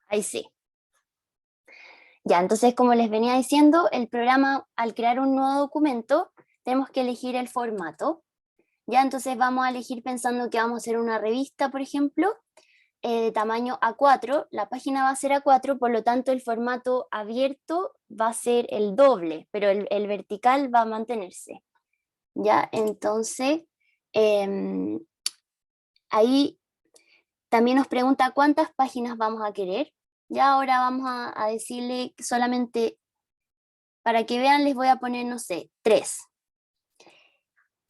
Ahí sí. Ya, entonces como les venía diciendo, el programa al crear un nuevo documento tenemos que elegir el formato. Ya, entonces vamos a elegir pensando que vamos a hacer una revista, por ejemplo, de tamaño A4, la página va a ser A4, por lo tanto el formato abierto va a ser el doble, pero el vertical va a mantenerse. Ya, entonces eh, ahí también nos pregunta cuántas páginas vamos a querer. Ya ahora vamos a decirle solamente, para que vean les voy a poner, no sé, 3.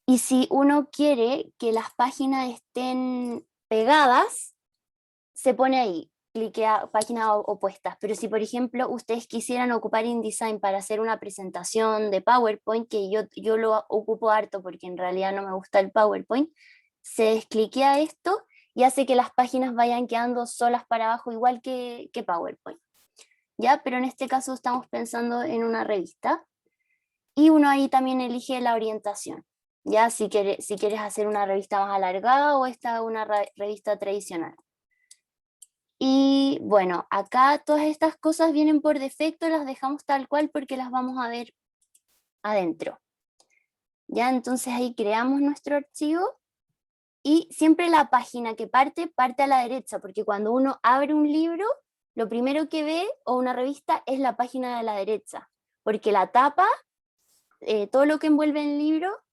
Y si uno quiere que las páginas estén pegadas, se pone ahí, cliquea páginas opuestas. Pero si, por ejemplo, ustedes quisieran ocupar InDesign para hacer una presentación de PowerPoint, que yo lo ocupo harto porque en realidad no me gusta el PowerPoint, se descliquea esto y hace que las páginas vayan quedando solas para abajo, igual que PowerPoint. ¿Ya? Pero en este caso estamos pensando en una revista. Y uno ahí también elige la orientación. ¿Ya? Si quieres hacer una revista más alargada o esta una revista tradicional. Y bueno, acá todas estas cosas vienen por defecto, las dejamos tal cual porque las vamos a ver adentro. Ya, entonces ahí creamos nuestro archivo y siempre la página que parte a la derecha, porque cuando uno abre un libro, lo primero que ve o una revista es la página de la derecha, porque la tapa, todo lo que envuelve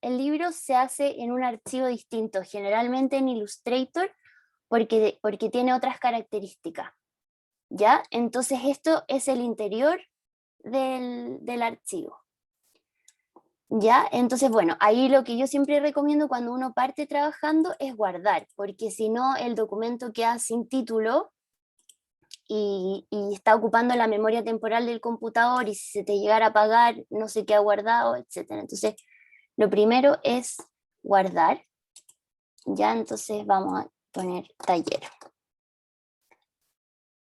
el libro se hace en un archivo distinto, generalmente en Illustrator, porque tiene otras características. ¿Ya? Entonces esto es el interior del archivo. ¿Ya? Entonces, bueno, ahí lo que yo siempre recomiendo cuando uno parte trabajando es guardar, porque si no el documento queda sin título y está ocupando la memoria temporal del computador y si se te llegara a apagar no se queda guardado, etc. Entonces, lo primero es guardar. ¿Ya? Entonces vamos a poner taller.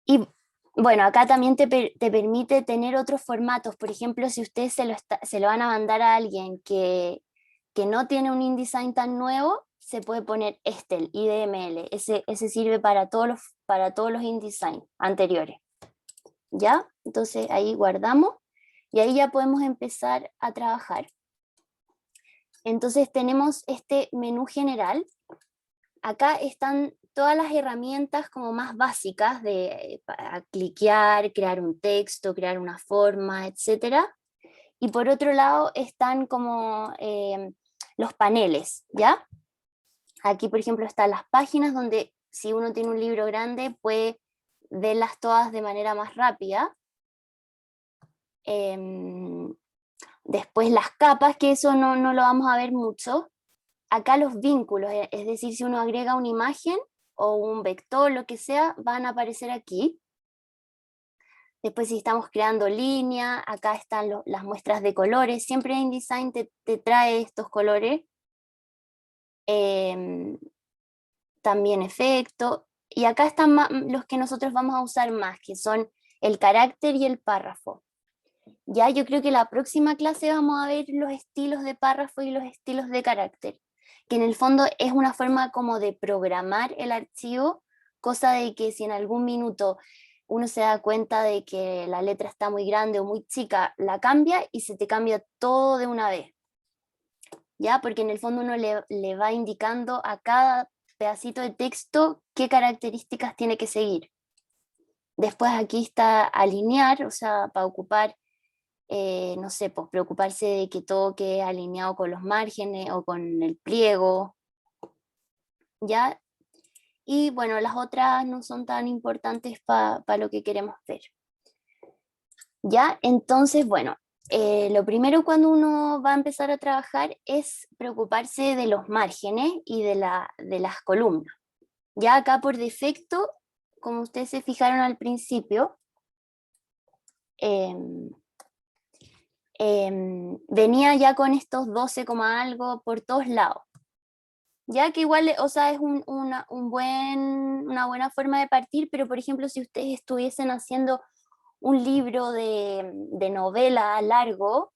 Y bueno, acá también te permite tener otros formatos. Por ejemplo, si ustedes se lo van a mandar a alguien que no tiene un InDesign tan nuevo, se puede poner el IDML. Ese sirve para todos los InDesign anteriores. ¿Ya? Entonces ahí guardamos y ahí ya podemos empezar a trabajar. Entonces tenemos este menú general. Acá están todas las herramientas como más básicas para cliquear, crear un texto, crear una forma, etc. Y por otro lado están como los paneles, ¿ya? Aquí, por ejemplo, están las páginas donde si uno tiene un libro grande puede verlas todas de manera más rápida. Después las capas, que eso no lo vamos a ver mucho. Acá los vínculos, es decir, si uno agrega una imagen o un vector, lo que sea, van a aparecer aquí. Después si estamos creando línea, acá están las muestras de colores. Siempre InDesign te trae estos colores. También efecto. Y acá están los que nosotros vamos a usar más, que son el carácter y el párrafo. Ya yo creo que la próxima clase vamos a ver los estilos de párrafo y los estilos de carácter, que en el fondo es una forma como de programar el archivo, cosa de que si en algún minuto uno se da cuenta de que la letra está muy grande o muy chica, la cambia y se te cambia todo de una vez. ¿Ya? Porque en el fondo uno le va indicando a cada pedacito de texto qué características tiene que seguir. Después aquí está alinear, o sea, para ocupar no sé, pues preocuparse de que todo quede alineado con los márgenes o con el pliego, ¿ya? Y bueno, las otras no son tan importantes para lo que queremos ver, ¿ya? Entonces, bueno, lo primero cuando uno va a empezar a trabajar es preocuparse de los márgenes y de las columnas. Ya acá por defecto, como ustedes se fijaron al principio, eh, venía ya con estos 12, algo por todos lados. Ya que igual, o sea, es una buena forma de partir, pero por ejemplo, si ustedes estuviesen haciendo un libro de novela largo,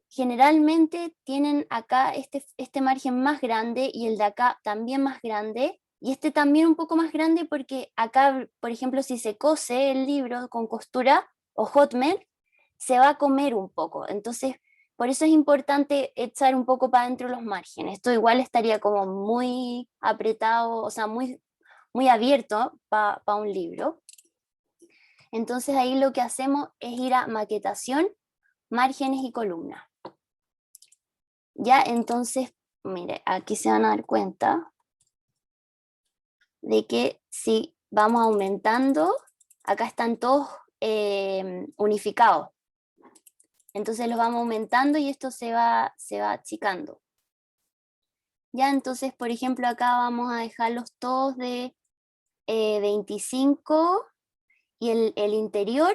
generalmente tienen acá este margen más grande y el de acá también más grande, Y este también un poco más grande porque acá, por ejemplo, si se cose el libro con costura o hotmelt, se va a comer un poco. Entonces, por eso es importante echar un poco para adentro los márgenes. Esto igual estaría como muy apretado, o sea, muy abierto para un libro. Entonces ahí lo que hacemos es ir a maquetación, márgenes y columnas. Ya, entonces, mire, aquí se van a dar cuenta de que si vamos aumentando, acá están todos unificados. Entonces los vamos aumentando y esto se va achicando. Ya, entonces, por ejemplo, acá vamos a dejarlos todos de 25 y el interior,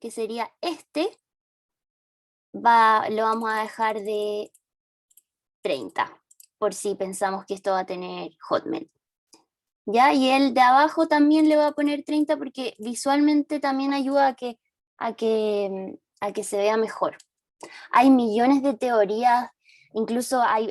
que sería este, lo vamos a dejar de 30, por si pensamos que esto va a tener hotmelt. ¿Ya? Y el de abajo también le va a poner 30 porque visualmente también ayuda a que se vea mejor. Hay millones de teorías, incluso hay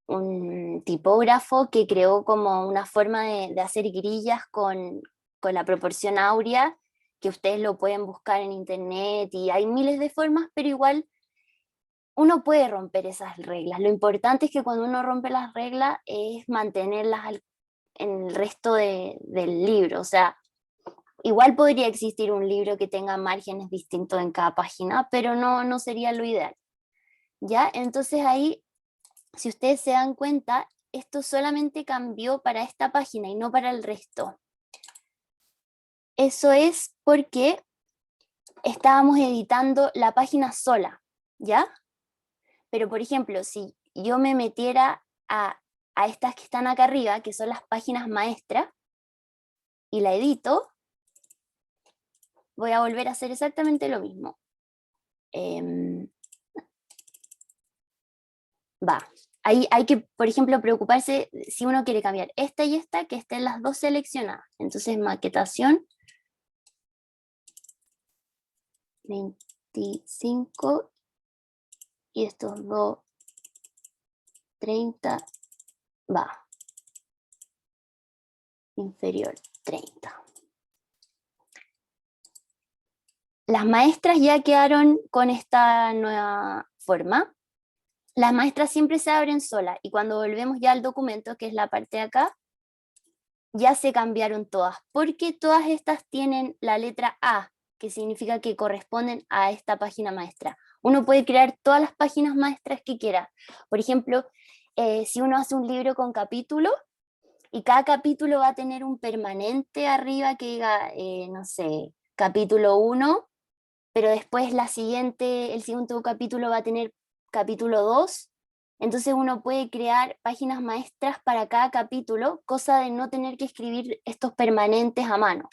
un tipógrafo que creó como una forma de hacer grillas con la proporción áurea, que ustedes lo pueden buscar en internet y hay miles de formas, pero igual uno puede romper esas reglas. Lo importante es que cuando uno rompe las reglas es mantenerlas en el resto del libro. O sea, igual podría existir un libro que tenga márgenes distintos en cada página, pero no sería lo ideal. ¿Ya? Entonces ahí, si ustedes se dan cuenta, esto solamente cambió para esta página y no para el resto. Eso es porque estábamos editando la página sola, ¿ya? Pero, por ejemplo, si yo me metiera a estas que están acá arriba, que son las páginas maestras, y la edito, voy a volver a hacer exactamente lo mismo. Ahí hay que, por ejemplo, preocuparse si uno quiere cambiar esta y esta, que estén las dos seleccionadas. Entonces, maquetación, 25, y estos dos, 30, inferior, 30. Las maestras ya quedaron con esta nueva forma. Las maestras siempre se abren solas y cuando volvemos ya al documento, que es la parte de acá, ya se cambiaron todas, porque todas estas tienen la letra A, que significa que corresponden a esta página maestra. Uno puede crear todas las páginas maestras que quiera. Por ejemplo, si uno hace un libro con capítulos, y cada capítulo va a tener un permanente arriba que diga, no sé, capítulo 1, pero después el siguiente capítulo va a tener capítulo 2, entonces uno puede crear páginas maestras para cada capítulo, cosa de no tener que escribir estos permanentes a mano,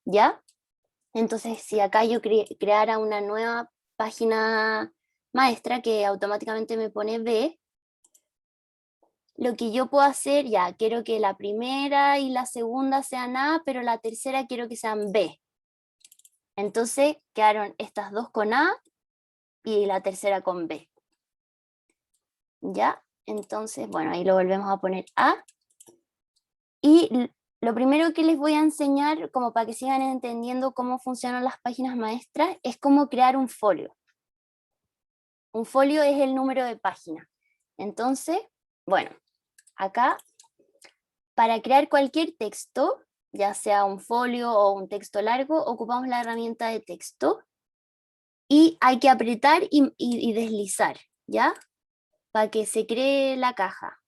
¿ya? Entonces, si acá yo creara una nueva página maestra que automáticamente me pone B, lo que yo puedo hacer, ya, quiero que la primera y la segunda sean A, pero la tercera quiero que sean B. Entonces quedaron estas dos con A y la tercera con B. ¿Ya? Entonces, bueno, ahí lo volvemos a poner A. Y lo primero que les voy a enseñar, como para que sigan entendiendo cómo funcionan las páginas maestras, es cómo crear un folio. Un folio es el número de página. Entonces, bueno, acá, para crear cualquier texto, ya sea un folio o un texto largo, ocupamos la herramienta de texto y hay que apretar y deslizar, ¿ya? Para que se cree la caja.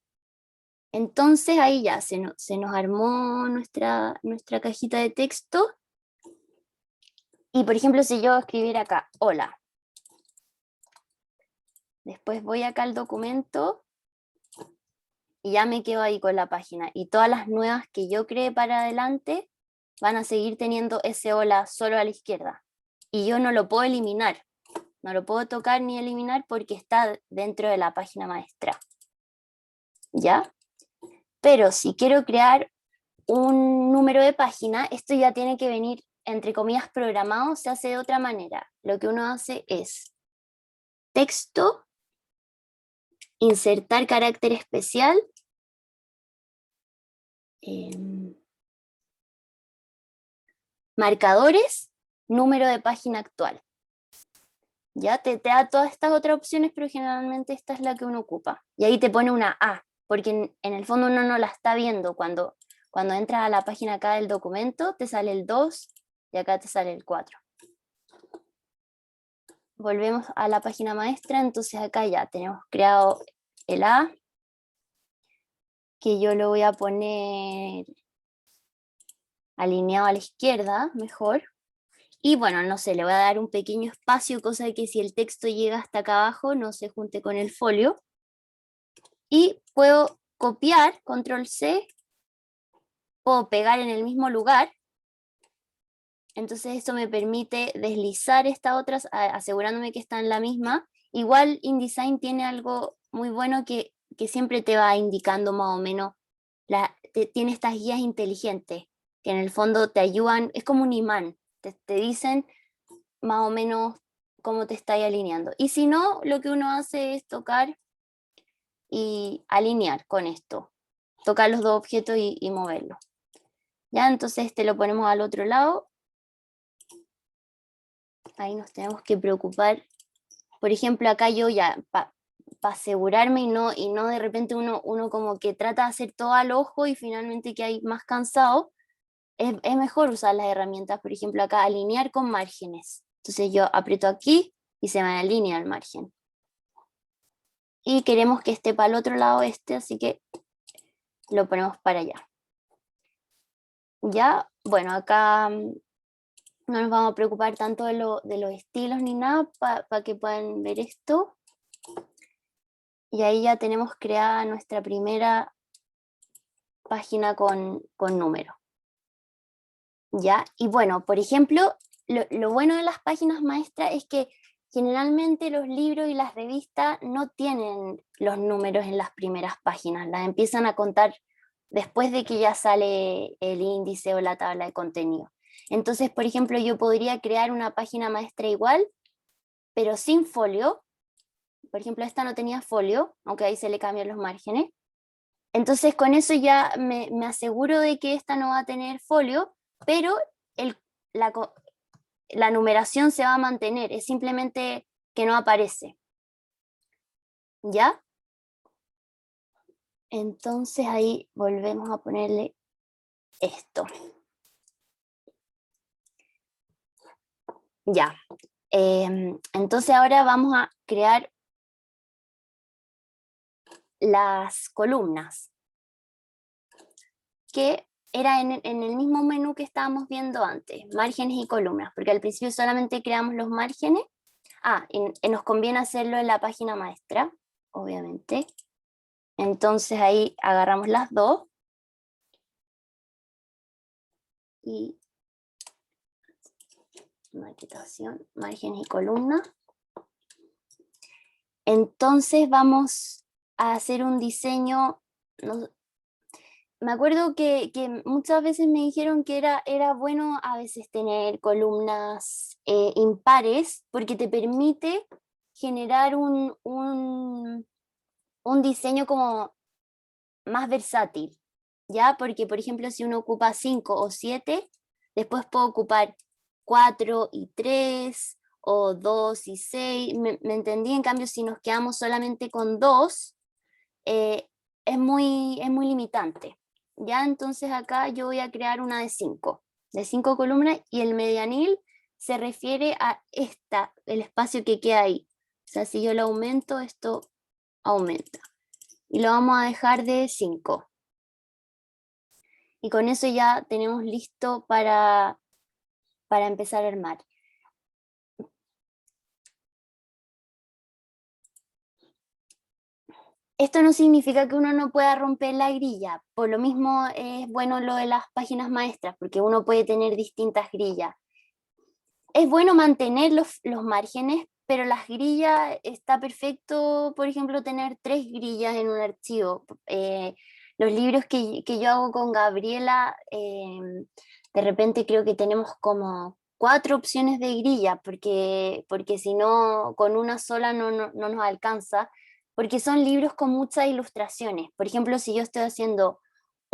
Entonces ahí ya se nos armó nuestra cajita de texto. Y por ejemplo, si yo escribiera acá, hola. Después voy acá al documento y ya me quedo ahí con la página. Y todas las nuevas que yo creé para adelante van a seguir teniendo ese hola solo a la izquierda. Y yo no lo puedo eliminar. No lo puedo tocar ni eliminar porque está dentro de la página maestra. ¿Ya? Pero si quiero crear un número de página, esto ya tiene que venir, entre comillas, programado, se hace de otra manera. Lo que uno hace es texto, insertar carácter especial marcadores, número de página actual. Ya te da todas estas otras opciones, pero generalmente esta es la que uno ocupa. Y ahí te pone una A, porque en el fondo uno no la está viendo. Cuando entras a la página acá del documento, te sale el 2 y acá te sale el 4. Volvemos a la página maestra, entonces acá ya tenemos creado el A, que yo lo voy a poner alineado a la izquierda, mejor. Y bueno, no sé, le voy a dar un pequeño espacio, cosa de que si el texto llega hasta acá abajo no se junte con el folio. Y puedo copiar, control C, puedo pegar en el mismo lugar. Entonces esto me permite deslizar estas otras, asegurándome que están en la misma. Igual InDesign tiene algo muy bueno que siempre te va indicando más o menos, tiene estas guías inteligentes, que en el fondo te ayudan, es como un imán, te dicen más o menos cómo te estáis alineando. Y si no, lo que uno hace es tocar y alinear con esto. Tocar los dos objetos y moverlos. Ya, entonces este lo ponemos al otro lado. Ahí nos tenemos que preocupar. Por ejemplo, acá yo ya, para asegurarme y no de repente uno como que trata de hacer todo al ojo y finalmente que hay más cansado, es mejor usar las herramientas, por ejemplo, acá alinear con márgenes. Entonces yo aprieto aquí y se me alinea el margen. Y queremos que esté para el otro lado así que lo ponemos para allá. Ya, bueno, acá no nos vamos a preocupar tanto de los estilos ni nada para que puedan ver esto. Y ahí ya tenemos creada nuestra primera página con número. ¿Ya? Y bueno, por ejemplo, lo bueno de las páginas maestras es que generalmente los libros y las revistas no tienen los números en las primeras páginas, las empiezan a contar después de que ya sale el índice o la tabla de contenido. Entonces, por ejemplo, yo podría crear una página maestra igual, pero sin folio. Por ejemplo, esta no tenía folio, aunque ahí se le cambian los márgenes. Entonces, con eso ya me aseguro de que esta no va a tener folio, pero la numeración se va a mantener, es simplemente que no aparece. ¿Ya? Entonces ahí volvemos a ponerle esto. Ya. Entonces ahora vamos a crear las columnas, que era en el mismo menú que estábamos viendo antes, márgenes y columnas, porque al principio solamente creamos los márgenes. Y nos conviene hacerlo en la página maestra, obviamente. Entonces ahí agarramos las dos y maquetación, márgenes y columnas. Entonces vamos a hacer un diseño. Me acuerdo que muchas veces me dijeron que era bueno a veces tener columnas impares, porque te permite generar un diseño como más versátil, ¿ya? Porque, por ejemplo, si uno ocupa 5 o 7, después puedo ocupar 4 y 3, o 2 y 6, me entendí. En cambio, si nos quedamos solamente con 2, es muy limitante, ¿ya? Entonces acá yo voy a crear una de 5 columnas, y el medianil se refiere a el espacio que queda ahí. O sea, si yo lo aumento, esto aumenta. Y lo vamos a dejar de 5. Y con eso ya tenemos listo para empezar a armar. Esto no significa que uno no pueda romper la grilla. Por lo mismo es bueno lo de las páginas maestras, porque uno puede tener distintas grillas. Es bueno mantener los márgenes, pero las grillas está perfecto, por ejemplo, tener 3 grillas en un archivo. Los libros que yo hago con Gabriela, de repente creo que tenemos como 4 opciones de grilla, porque si no, con una sola no nos alcanza, porque son libros con muchas ilustraciones. Por ejemplo, si yo estoy haciendo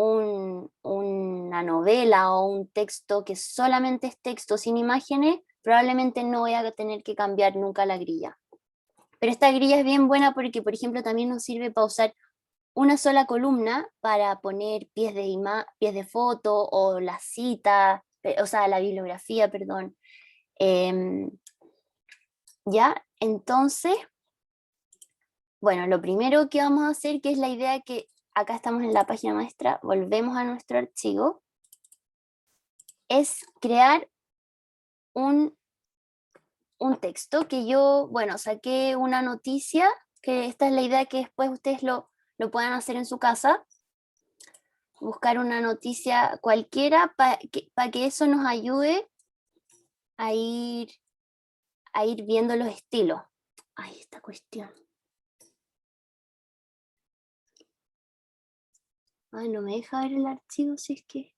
una novela o un texto que solamente es texto sin imágenes, probablemente no voy a tener que cambiar nunca la grilla. Pero esta grilla es bien buena porque, por ejemplo, también nos sirve para usar una sola columna para poner pies de foto o la cita, o sea, la bibliografía, perdón. ¿Ya? Entonces, bueno, lo primero que vamos a hacer, que es la idea que acá estamos en la página maestra, volvemos a nuestro archivo, es crear un texto que yo, bueno, saqué una noticia, que esta es la idea que después ustedes lo puedan hacer en su casa, buscar una noticia cualquiera para que eso nos ayude a ir, viendo los estilos. Ay, esta cuestión. Ay, no me deja ver el archivo si es que...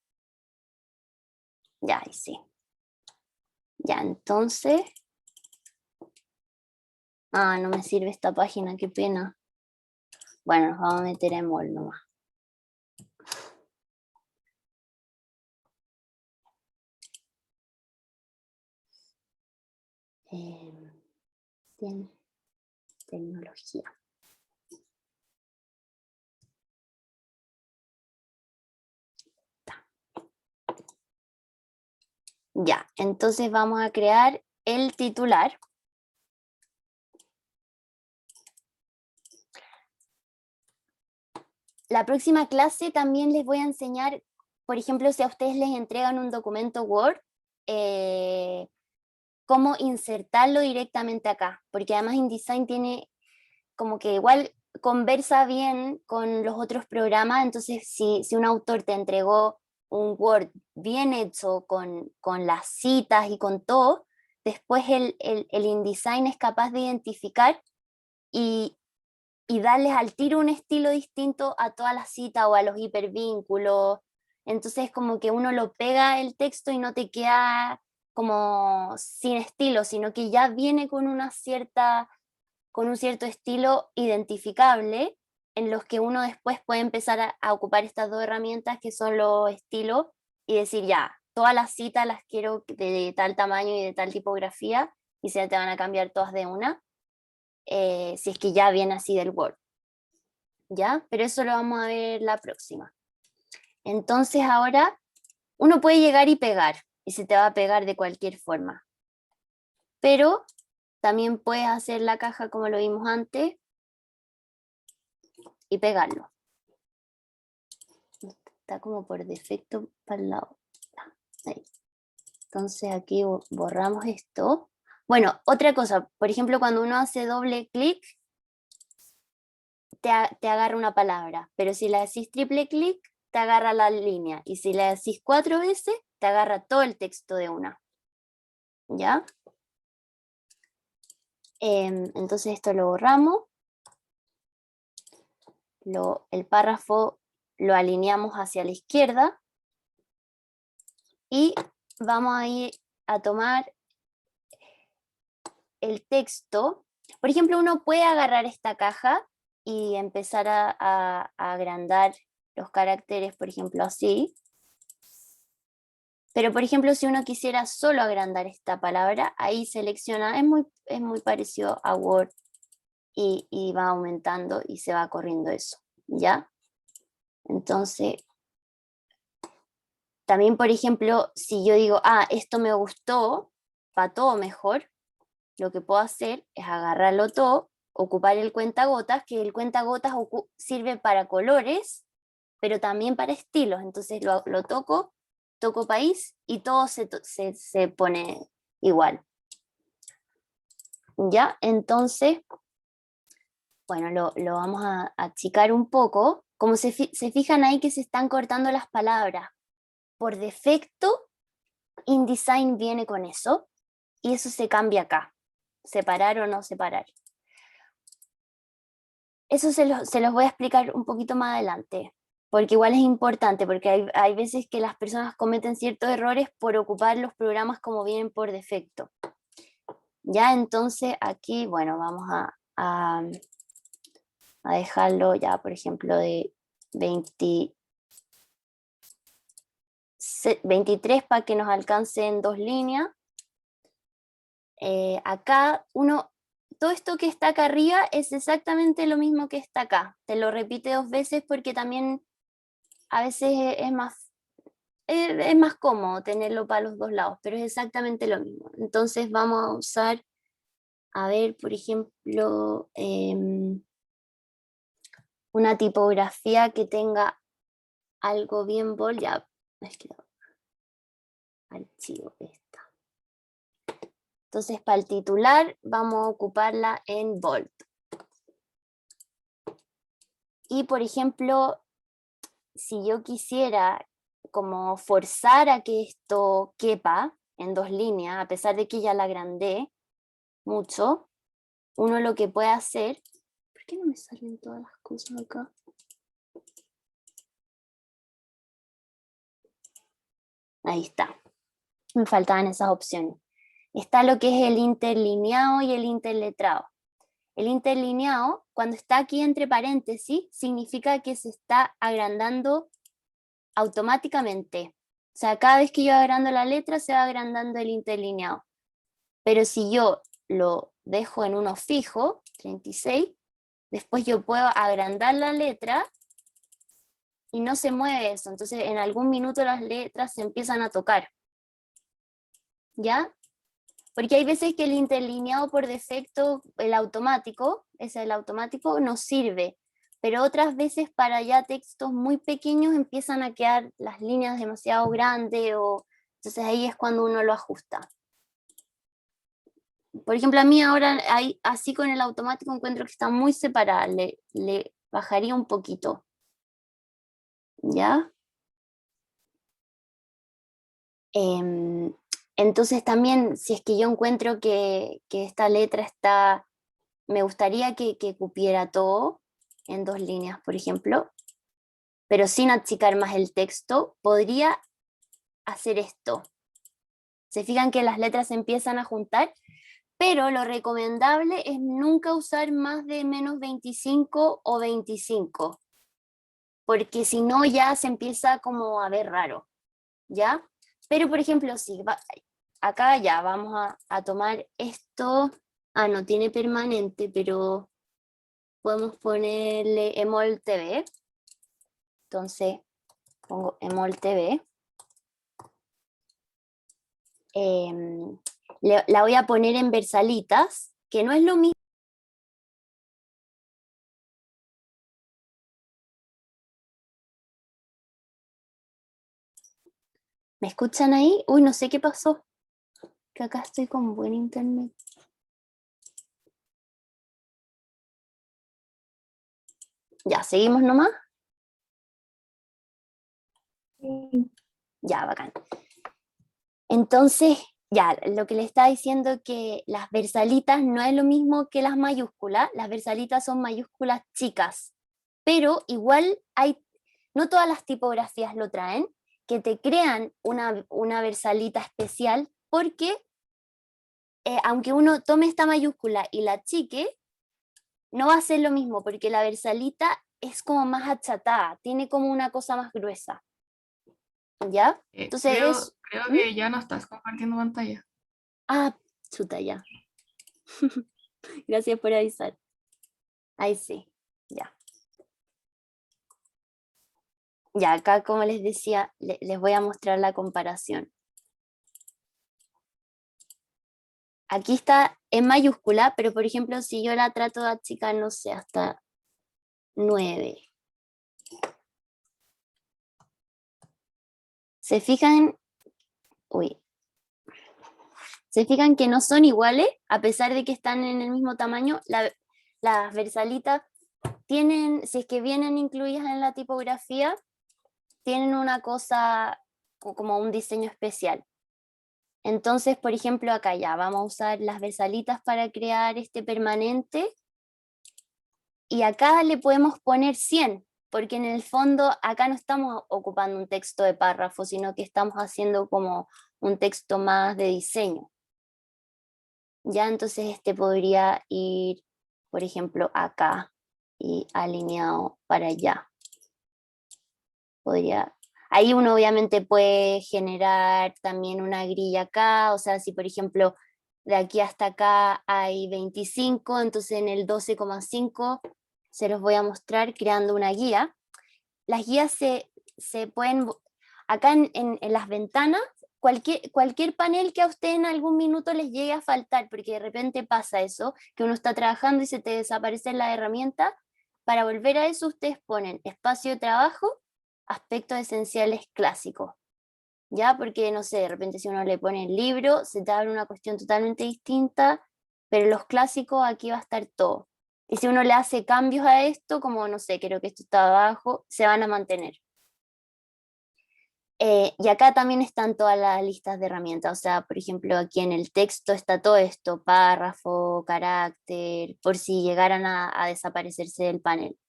Ya, ahí sí. Ya, entonces... Ah, no me sirve esta página, qué pena. Bueno, nos vamos a meter en MOL nomás. Tecnología. Ya, entonces vamos a crear el titular. La próxima clase también les voy a enseñar, por ejemplo, si a ustedes les entregan un documento Word, cómo insertarlo directamente acá, porque además InDesign tiene como que igual conversa bien con los otros programas, entonces si un autor te entregó un Word bien hecho con las citas y con todo, después el InDesign es capaz de identificar y darles al tiro un estilo distinto a toda la cita o a los hipervínculos. Entonces como que uno lo pega el texto y no te queda como sin estilo, sino que ya viene con con un cierto estilo identificable en los que uno después puede empezar a ocupar estas dos herramientas que son los estilos y decir ya, todas las citas las quiero de tal tamaño y de tal tipografía y se te van a cambiar todas de una, si es que ya viene así del Word. ¿Ya? Pero eso lo vamos a ver la próxima. Entonces ahora uno puede llegar y pegar y se te va a pegar de cualquier forma. Pero también puedes hacer la caja como lo vimos antes y pegarlo. Está como por defecto para el lado. Ahí. Entonces aquí borramos esto. Bueno, otra cosa, por ejemplo, cuando uno hace doble clic, te agarra una palabra, pero si le decís triple clic, te agarra la línea, y si le decís 4 veces, te agarra todo el texto de una. ¿Ya? Entonces esto lo borramos, el párrafo lo alineamos hacia la izquierda, y vamos a ir a tomar el texto. Por ejemplo, uno puede agarrar esta caja y empezar a agrandar los caracteres, por ejemplo, así. Pero, por ejemplo, si uno quisiera solo agrandar esta palabra, ahí selecciona, es muy parecido a Word, y va aumentando y se va corriendo eso, ¿ya? Entonces, también, por ejemplo, si yo digo, esto me gustó, para todo mejor, lo que puedo hacer es agarrarlo todo, ocupar el cuentagotas, que el cuentagotas sirve para colores, pero también para estilos. Entonces lo toco país y todo se pone igual. ¿Ya? Entonces, bueno, lo vamos a achicar un poco. Como se fijan ahí que se están cortando las palabras. Por defecto, InDesign viene con eso, y eso se cambia acá. Separar o no separar. Eso se los voy a explicar un poquito más adelante, porque igual es importante, porque hay veces que las personas cometen ciertos errores por ocupar los programas como vienen por defecto. Ya, entonces aquí, bueno, vamos a dejarlo ya, por ejemplo, de 20, 23 para que nos alcance en 2 líneas. Acá todo esto que está acá arriba es exactamente lo mismo que está acá. Te lo repite 2 veces porque también a veces es más cómodo tenerlo para los 2 lados, pero es exactamente lo mismo. Entonces vamos a usar, a ver, por ejemplo, una tipografía que tenga algo bien bold. Ya, es que archivo esta. Entonces para el titular vamos a ocuparla en bold. Y por ejemplo, si yo quisiera como forzar a que esto quepa en 2 líneas, a pesar de que ya la agrandé mucho, uno lo que puede hacer... ¿Por qué no me salen todas las cosas acá? Ahí está. Me faltaban esas opciones. Está lo que es el interlineado y el interletrado. El interlineado, cuando está aquí entre paréntesis, significa que se está agrandando automáticamente. O sea, cada vez que yo agrando la letra, se va agrandando el interlineado. Pero si yo lo dejo en uno fijo, 36, después yo puedo agrandar la letra y no se mueve eso. Entonces, en algún minuto las letras se empiezan a tocar. ¿Ya? Porque hay veces que el interlineado por defecto, el automático, no sirve, pero otras veces para ya textos muy pequeños empiezan a quedar las líneas demasiado grandes, entonces ahí es cuando uno lo ajusta. Por ejemplo, a mí ahora, así con el automático encuentro que está muy separada, le bajaría un poquito. ¿Ya? Entonces también, si es que yo encuentro que esta letra me gustaría que cupiera todo en 2 líneas, por ejemplo, pero sin achicar más el texto, podría hacer esto. Se fijan que las letras se empiezan a juntar, pero lo recomendable es nunca usar más de menos 25 o 25, porque si no ya se empieza como a ver raro, ¿ya? Pero por ejemplo, acá ya vamos a tomar esto, no tiene permanente, pero podemos ponerle Emol TV. Entonces pongo Emol TV. La voy a poner en versalitas, que no es lo mismo. ¿Me escuchan ahí? Uy, no sé qué pasó. Que acá estoy con buen internet. Ya, seguimos nomás. Ya, bacán. Entonces, ya, lo que le estaba diciendo que las versalitas no es lo mismo que las mayúsculas. Las versalitas son mayúsculas chicas, pero igual no todas las tipografías lo traen, que te crean una versalita especial, porque aunque uno tome esta mayúscula y la achique, no va a ser lo mismo, porque la versalita es como más achatada, tiene como una cosa más gruesa. ¿Ya? Entonces Creo ¿Mm? que ya no estás compartiendo pantalla. Ah, chuta, ya. Gracias por avisar. Ahí sí, ya. Ya, acá como les decía, les voy a mostrar la comparación. Aquí está en mayúscula, pero por ejemplo, si yo la trato de achicar, no sé, hasta 9. ¿Se fijan? Uy. ¿Se fijan que no son iguales? A pesar de que están en el mismo tamaño, las versalitas tienen, si es que vienen incluidas en la tipografía, tienen una cosa como un diseño especial. Entonces, por ejemplo, acá ya vamos a usar las versalitas para crear este permanente, y acá le podemos poner 100, porque en el fondo acá no estamos ocupando un texto de párrafo, sino que estamos haciendo como un texto más de diseño. Ya entonces este podría ir, por ejemplo, acá y alineado para allá. Ahí uno obviamente puede generar también una grilla acá, o sea, si por ejemplo de aquí hasta acá hay 25, entonces en el 12,5 se los voy a mostrar creando una guía. Las guías se pueden, acá en las ventanas, cualquier panel que a usted en algún minuto les llegue a faltar, porque de repente pasa eso, que uno está trabajando y se te desaparece la herramienta, para volver a eso ustedes ponen espacio de trabajo, aspectos esenciales clásicos, ¿ya? Porque, no sé, de repente si uno le pone el libro, se te abre una cuestión totalmente distinta, pero los clásicos aquí va a estar todo. Y si uno le hace cambios a esto, como, no sé, creo que esto está abajo, se van a mantener. Y acá también están todas las listas de herramientas, o sea, por ejemplo, aquí en el texto está todo esto, párrafo, carácter, por si llegaran a desaparecerse del panel.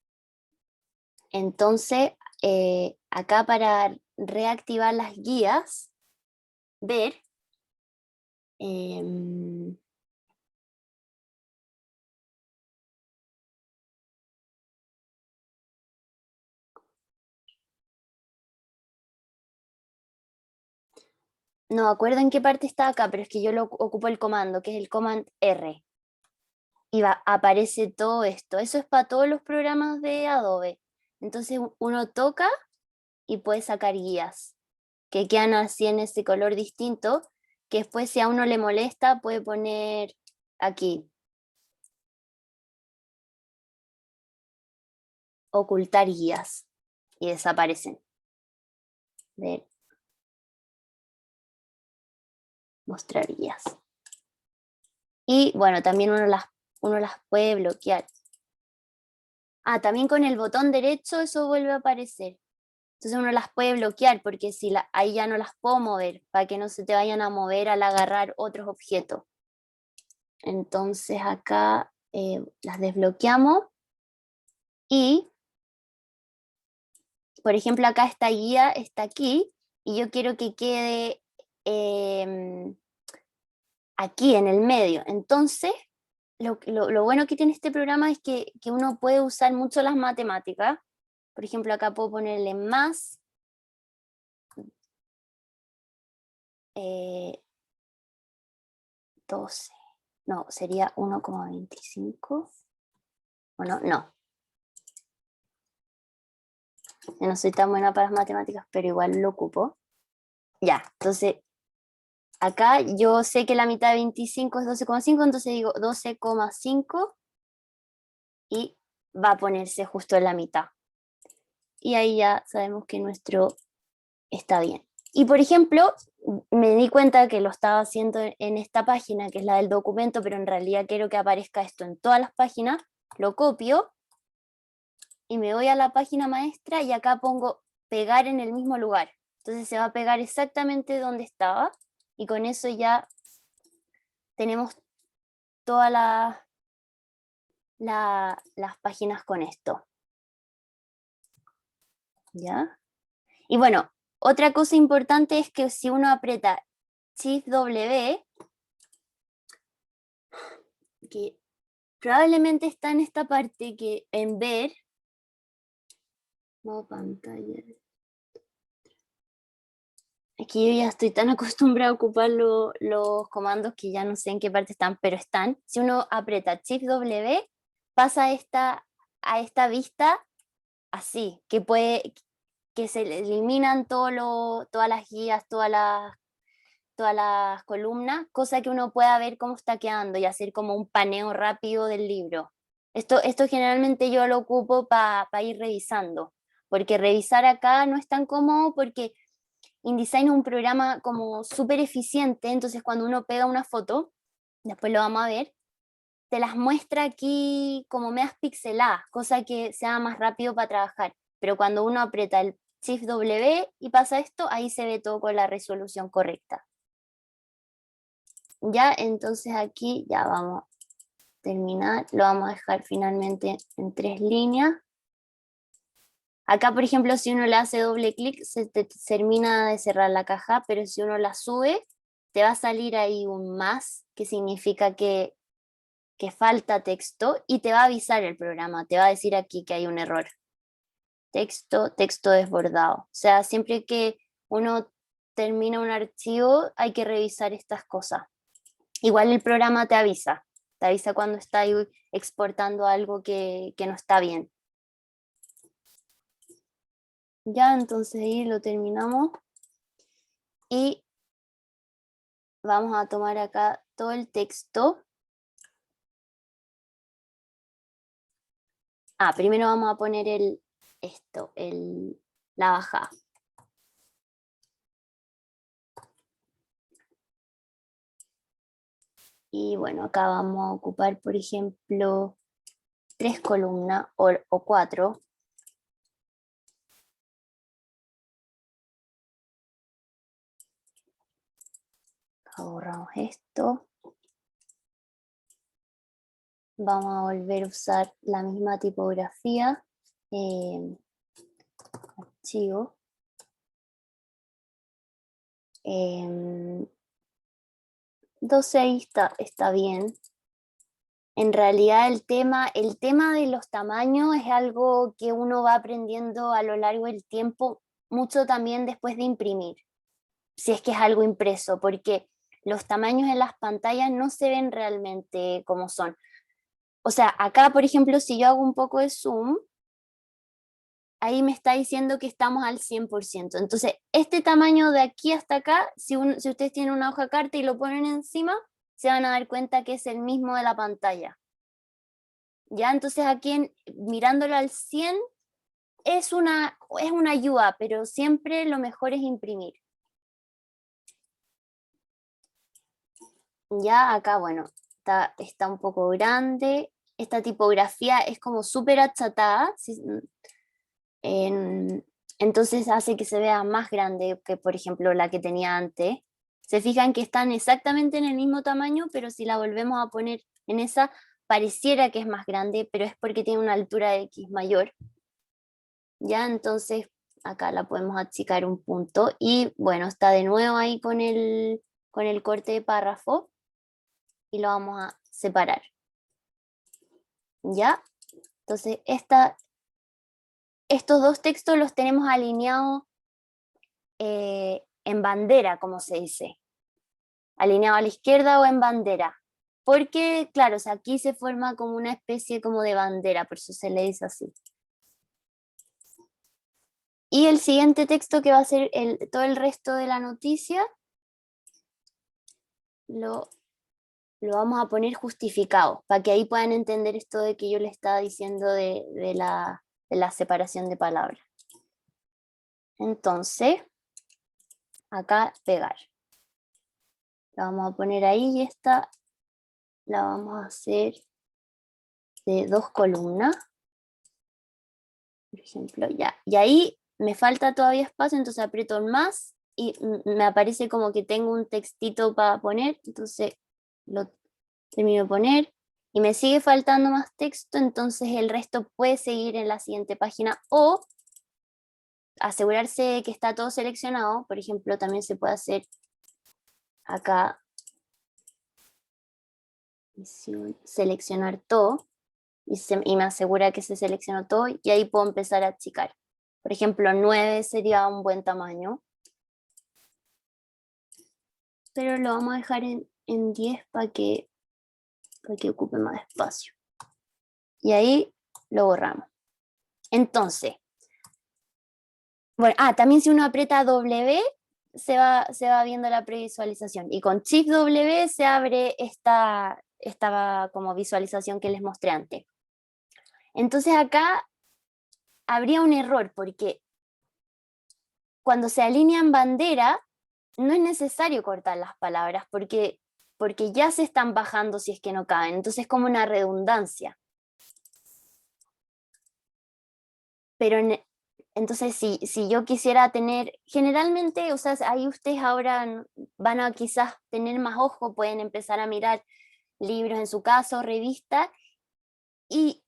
Entonces, acá para reactivar las guías, ver, em, no acuerdo en qué parte está acá, pero es que yo lo ocupo el comando, que es el command R. Y aparece todo esto. Eso es para todos los programas de Adobe. Entonces uno toca y puede sacar guías que quedan así en ese color distinto, que después si a uno le molesta puede poner aquí, ocultar guías, y desaparecen. Ver, mostrar guías. Y bueno, también uno las puede bloquear. Ah, también con el botón derecho eso vuelve a aparecer. Entonces uno las puede bloquear porque si ahí ya no las puedo mover, para que no se te vayan a mover al agarrar otros objetos. Entonces acá las desbloqueamos y, por ejemplo, acá esta guía está aquí y yo quiero que quede aquí en el medio. Entonces, lo bueno que tiene este programa es que uno puede usar mucho las matemáticas. Por ejemplo, acá puedo ponerle más 12. No, sería 1,25. ¿O no? No. Yo no soy tan buena para las matemáticas, pero igual lo ocupo. Ya, entonces acá yo sé que la mitad de 25 es 12,5, entonces digo 12,5 y va a ponerse justo en la mitad. Y ahí ya sabemos que nuestro está bien. Y por ejemplo, me di cuenta que lo estaba haciendo en esta página, que es la del documento, pero en realidad quiero que aparezca esto en todas las páginas. Lo copio y me voy a la página maestra y acá pongo pegar en el mismo lugar. Entonces se va a pegar exactamente donde estaba y con eso ya tenemos todas las páginas con esto. ¿Ya? Y bueno, otra cosa importante es que si uno aprieta Shift W, que probablemente está en esta parte que en ver, modo pantalla. Aquí yo ya estoy tan acostumbrada a ocupar los comandos que ya no sé en qué parte están, pero están. Si uno aprieta Shift W, pasa a esta vista así, que se le eliminan todas las guías, todas las columnas, cosa que uno pueda ver cómo está quedando y hacer como un paneo rápido del libro. Esto generalmente yo lo ocupo para ir revisando, porque revisar acá no es tan cómodo porque InDesign es un programa como súper eficiente, entonces cuando uno pega una foto, después lo vamos a ver, te las muestra aquí como medias pixeladas, cosa que sea más rápido para trabajar. Pero cuando uno aprieta el Shift W y pasa esto, ahí se ve todo con la resolución correcta. Ya, entonces aquí ya vamos a terminar, lo vamos a dejar finalmente en 3 líneas. Acá, por ejemplo, si uno le hace doble clic, se termina de cerrar la caja, pero si uno la sube, te va a salir ahí un más, que significa que falta texto, y te va a avisar el programa, te va a decir aquí que hay un error. texto, texto desbordado. O sea, siempre que uno termina un archivo hay que revisar estas cosas. Igual el programa te avisa cuando está ahí exportando algo que no está bien. Ya, entonces ahí lo terminamos. Y vamos a tomar acá todo el texto. Primero vamos a poner la bajada. Y bueno, acá vamos a ocupar, por ejemplo, 3 columnas o 4. Borramos esto. Vamos a volver a usar la misma tipografía. Archivo. 12 ahí está bien. En realidad el tema de los tamaños es algo que uno va aprendiendo a lo largo del tiempo, mucho también después de imprimir, si es que es algo impreso, porque los tamaños en las pantallas no se ven realmente como son. O sea, acá, por ejemplo, si yo hago un poco de zoom, ahí me está diciendo que estamos al 100%. Entonces, este tamaño de aquí hasta acá, si ustedes tienen una hoja carta y lo ponen encima, se van a dar cuenta que es el mismo de la pantalla. ¿Ya? Entonces aquí mirándolo al 100 es una ayuda, pero siempre lo mejor es imprimir. Ya acá, bueno, está un poco grande. Esta tipografía es como súper achatada. Entonces hace que se vea más grande que, por ejemplo, la que tenía antes. Se fijan que están exactamente en el mismo tamaño, pero si la volvemos a poner en esa, pareciera que es más grande, pero es porque tiene una altura de X mayor. Ya, entonces acá la podemos achicar un punto y bueno, está de nuevo ahí con el corte de párrafo y lo vamos a separar. Ya, entonces estos dos textos los tenemos alineados en bandera, como se dice, alineado a la izquierda o en bandera. Porque, claro, o sea, aquí se forma como una especie como de bandera, por eso se le dice así. Y el siguiente texto que va a ser todo el resto de la noticia, lo vamos a poner justificado, para que ahí puedan entender esto de que yo les estaba diciendo de la separación de palabras. Entonces, acá pegar. La vamos a poner ahí y esta la vamos a hacer de 2 columnas. Por ejemplo, ya. Y ahí me falta todavía espacio, entonces aprieto más y me aparece como que tengo un textito para poner, entonces lo termino de poner y me sigue faltando más texto, entonces el resto puede seguir en la siguiente página o asegurarse que está todo seleccionado. Por ejemplo, también se puede hacer acá seleccionar todo y me asegura que se seleccionó todo y ahí puedo empezar a achicar. Por ejemplo, 9 sería un buen tamaño, pero lo vamos a dejar en 10 para que ocupe más espacio. Y ahí lo borramos. Entonces, bueno, también si uno aprieta W, se va viendo la previsualización. Y con Shift W se abre esta como visualización que les mostré antes. Entonces acá habría un error, porque cuando se alinea en bandera, no es necesario cortar las palabras, porque ya se están bajando si es que no caben. Entonces es como una redundancia. Pero entonces si yo quisiera tener, generalmente, o sea, ahí ustedes ahora van a quizás tener más ojo, pueden empezar a mirar libros en su caso, revistas, y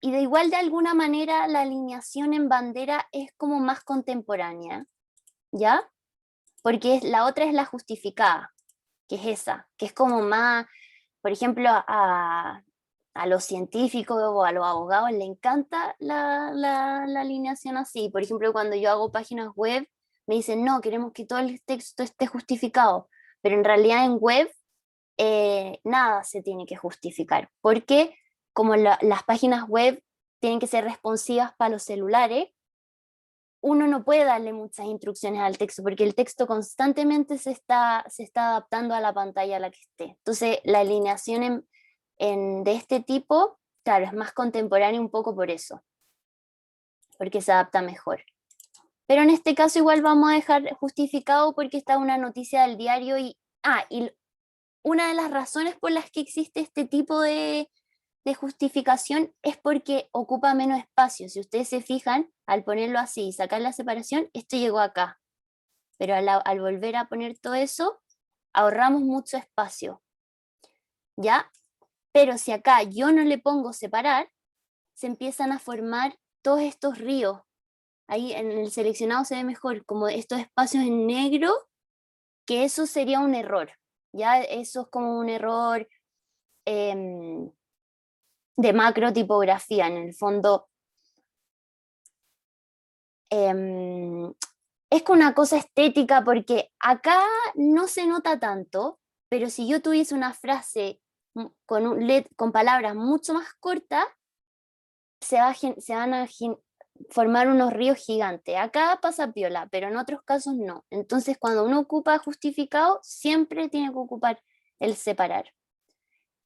de igual de alguna manera la alineación en bandera es como más contemporánea, ¿ya? Porque la otra es la justificada, que es esa, que es como más, por ejemplo, A los científicos o a los abogados les encanta la alineación así. Por ejemplo, cuando yo hago páginas web, me dicen, no, queremos que todo el texto esté justificado, pero en realidad en web nada se tiene que justificar, porque como las páginas web tienen que ser responsivas para los celulares, uno no puede darle muchas instrucciones al texto, porque el texto constantemente se está adaptando a la pantalla a la que esté. Entonces, la alineación de este tipo, claro, es más contemporánea un poco por eso, porque se adapta mejor. Pero en este caso igual vamos a dejar justificado porque está una noticia del diario y una de las razones por las que existe este tipo de justificación es porque ocupa menos espacio. Si ustedes se fijan, al ponerlo así y sacar la separación, esto llegó acá. Pero al volver a poner todo eso, ahorramos mucho espacio. ¿Ya? Pero si acá yo no le pongo separar, se empiezan a formar todos estos ríos. Ahí en el seleccionado se ve mejor, como estos espacios en negro, que eso sería un error. ¿Ya? Eso es como un error de macro tipografía. En el fondo, es con una cosa estética porque acá no se nota tanto, pero si yo tuviese una frase con palabras mucho más cortas, se van a formar unos ríos gigantes. Acá pasa piola, pero en otros casos no. Entonces, cuando uno ocupa justificado, siempre tiene que ocupar el separar.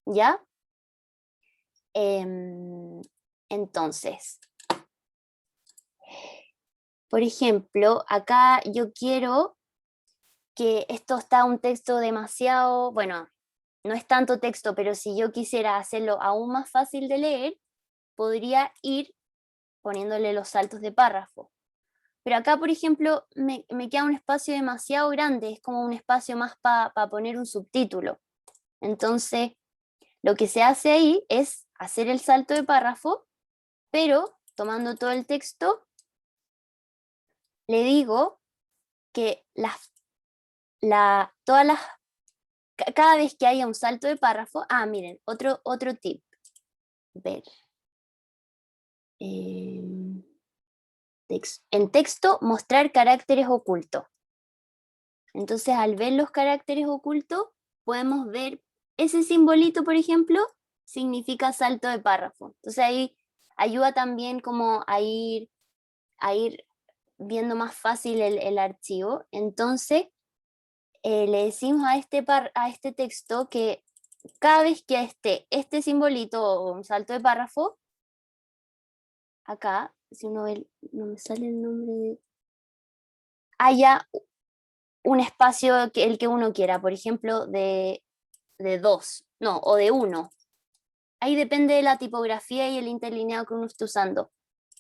¿Ya? Entonces, por ejemplo, acá yo quiero que esto está un texto demasiado, bueno, no es tanto texto, pero si yo quisiera hacerlo aún más fácil de leer, podría ir poniéndole los saltos de párrafo. Pero acá, por ejemplo, me queda un espacio demasiado grande, es como un espacio más para poner un subtítulo. Entonces, lo que se hace ahí es hacer el salto de párrafo, pero tomando todo el texto, le digo que cada vez que haya un salto de párrafo, miren, otro tip, ver. En texto, mostrar caracteres ocultos. Entonces, al ver los caracteres ocultos, podemos ver ese simbolito, por ejemplo, significa salto de párrafo. Entonces ahí ayuda también como a ir viendo más fácil el archivo. Entonces, le decimos a este texto que cada vez que esté este simbolito o un salto de párrafo, acá, si uno ve, no me sale el nombre haya un espacio el que uno quiera, por ejemplo, de 2, no, o de 1. Ahí depende de la tipografía y el interlineado que uno esté usando.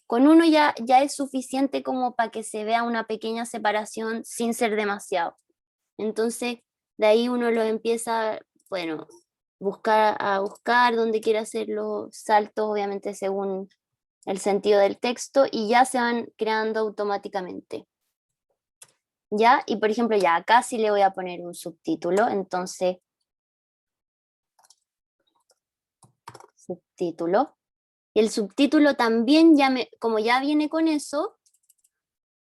Con uno ya es suficiente como para que se vea una pequeña separación sin ser demasiado. Entonces, de ahí uno lo empieza, bueno, a buscar donde quiera hacer los saltos, obviamente según el sentido del texto, y ya se van creando automáticamente. ¿Ya? Y por ejemplo, ya acá sí le voy a poner un subtítulo, entonces, subtítulo. Y el subtítulo también, como ya viene con eso,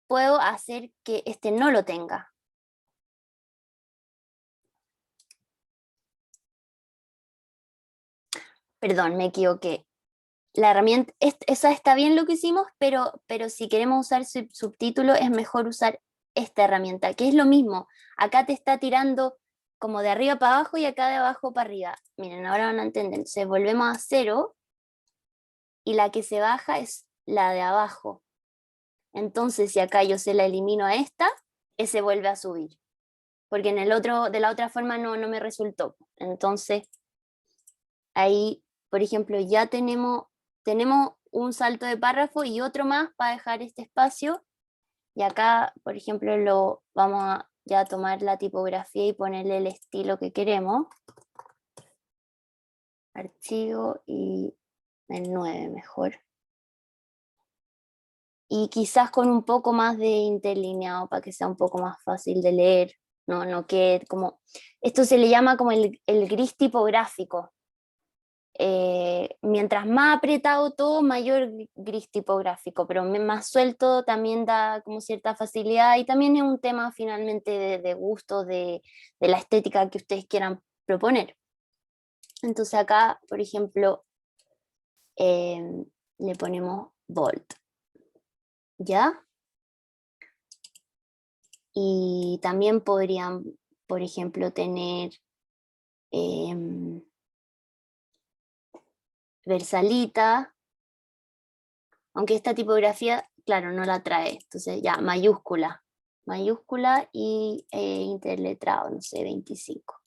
puedo hacer que este no lo tenga. Perdón, me equivoqué. La herramienta, esa está bien lo que hicimos, pero si queremos usar subtítulo es mejor usar esta herramienta, que es lo mismo. Acá te está tirando como de arriba para abajo y acá de abajo para arriba. Miren, ahora van a entender. Entonces volvemos a 0 y la que se baja es la de abajo. Entonces, si acá yo se la elimino a esta, ese vuelve a subir. Porque en el otro, de la otra forma no me resultó. Entonces, ahí, por ejemplo, ya tenemos un salto de párrafo y otro más para dejar este espacio. Y acá, por ejemplo, vamos a ya tomar la tipografía y ponerle el estilo que queremos. Archivo y el 9 mejor. Y quizás con un poco más de interlineado para que sea un poco más fácil de leer. No quede como... Esto se le llama como el gris tipográfico. mientras más apretado todo, mayor gris tipográfico, pero más suelto también da como cierta facilidad y también es un tema finalmente de gusto, de la estética que ustedes quieran proponer. Entonces acá, por ejemplo, le ponemos bold, ¿ya? Y también podrían, por ejemplo, tener Versalita, aunque esta tipografía, claro, no la trae, entonces ya, mayúscula y interletrado, no sé, 25.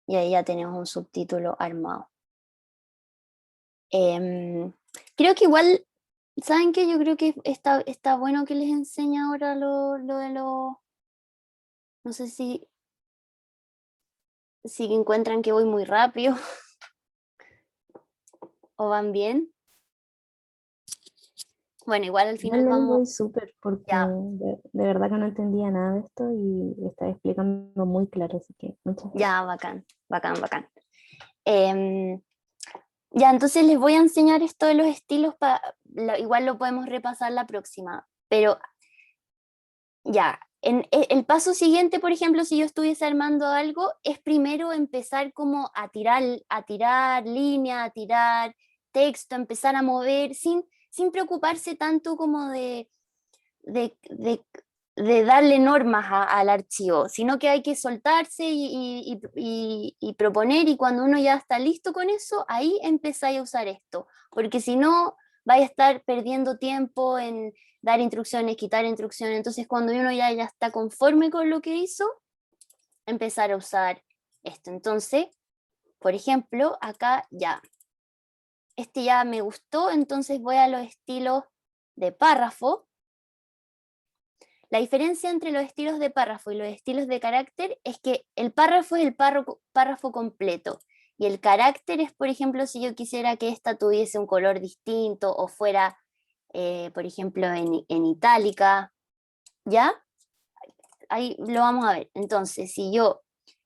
Y ahí ya tenemos un subtítulo armado. Creo que igual, ¿saben qué? Yo creo que está bueno que les enseñe ahora lo de los... No sé si encuentran que voy muy rápido o van bien. Bueno, igual al final Igual ahí vamos... voy súper porque Ya, de verdad que no entendía nada de esto y está explicando muy claro, así que muchas gracias. ya, bacán, bacán, bacán. Ya, entonces les voy a enseñar esto de los estilos, igual lo podemos repasar la próxima, pero ya, el paso siguiente, por ejemplo, si yo estuviese armando algo, es primero empezar como a tirar línea, a tirar texto, empezar a mover, sin preocuparse tanto como de, de- de darle normas al archivo, sino que hay que soltarse y proponer, y cuando uno ya está listo con eso, ahí empezáis a usar esto, porque si no, vais a estar perdiendo tiempo en dar instrucciones, quitar instrucciones, entonces cuando uno ya está conforme con lo que hizo, empezar a usar esto. Entonces, por ejemplo, acá ya, este ya me gustó, entonces voy a los estilos de párrafo. La diferencia entre los estilos de párrafo y los estilos de carácter es que el párrafo es el párrafo completo y el carácter es, por ejemplo, si yo quisiera que esta tuviese un color distinto o fuera, por ejemplo, en itálica, ¿ya? Ahí lo vamos a ver. Entonces, si yo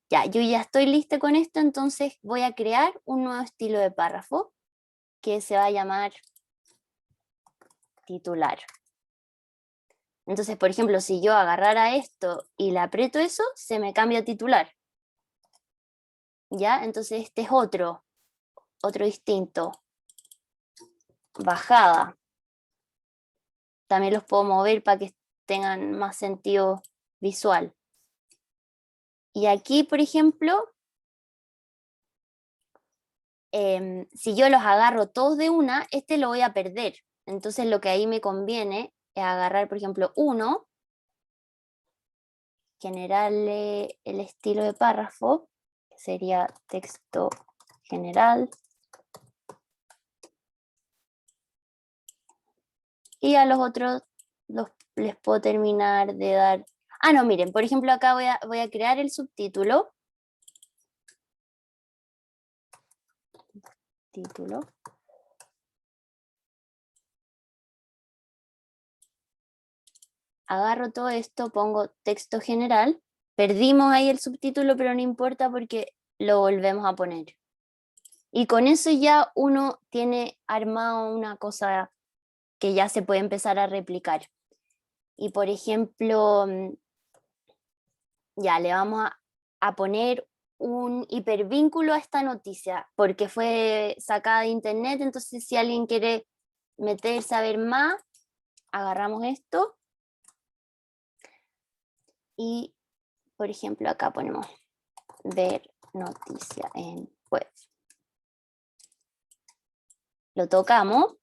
ya estoy lista con esto, entonces voy a crear un nuevo estilo de párrafo que se va a llamar titular. Entonces, por ejemplo, si yo agarrara esto y le aprieto eso, se me cambia a titular. ¿Ya? Entonces este es otro distinto. Bajada. También los puedo mover para que tengan más sentido visual. Y aquí, por ejemplo, si yo los agarro todos de una, este lo voy a perder. Entonces lo que ahí me conviene es agarrar, por ejemplo, uno, generarle el estilo de párrafo, que sería texto general, y a los otros les puedo terminar de dar... Ah, no, miren, por ejemplo, acá voy a crear el subtítulo. Título. Agarro todo esto, pongo texto general. Perdimos ahí el subtítulo, pero no importa porque lo volvemos a poner. Y con eso ya uno tiene armado una cosa que ya se puede empezar a replicar. Y por ejemplo, ya le vamos a poner un hipervínculo a esta noticia, porque fue sacada de internet, entonces si alguien quiere meterse a ver más, agarramos esto y, por ejemplo, acá ponemos ver noticia en web. Lo tocamos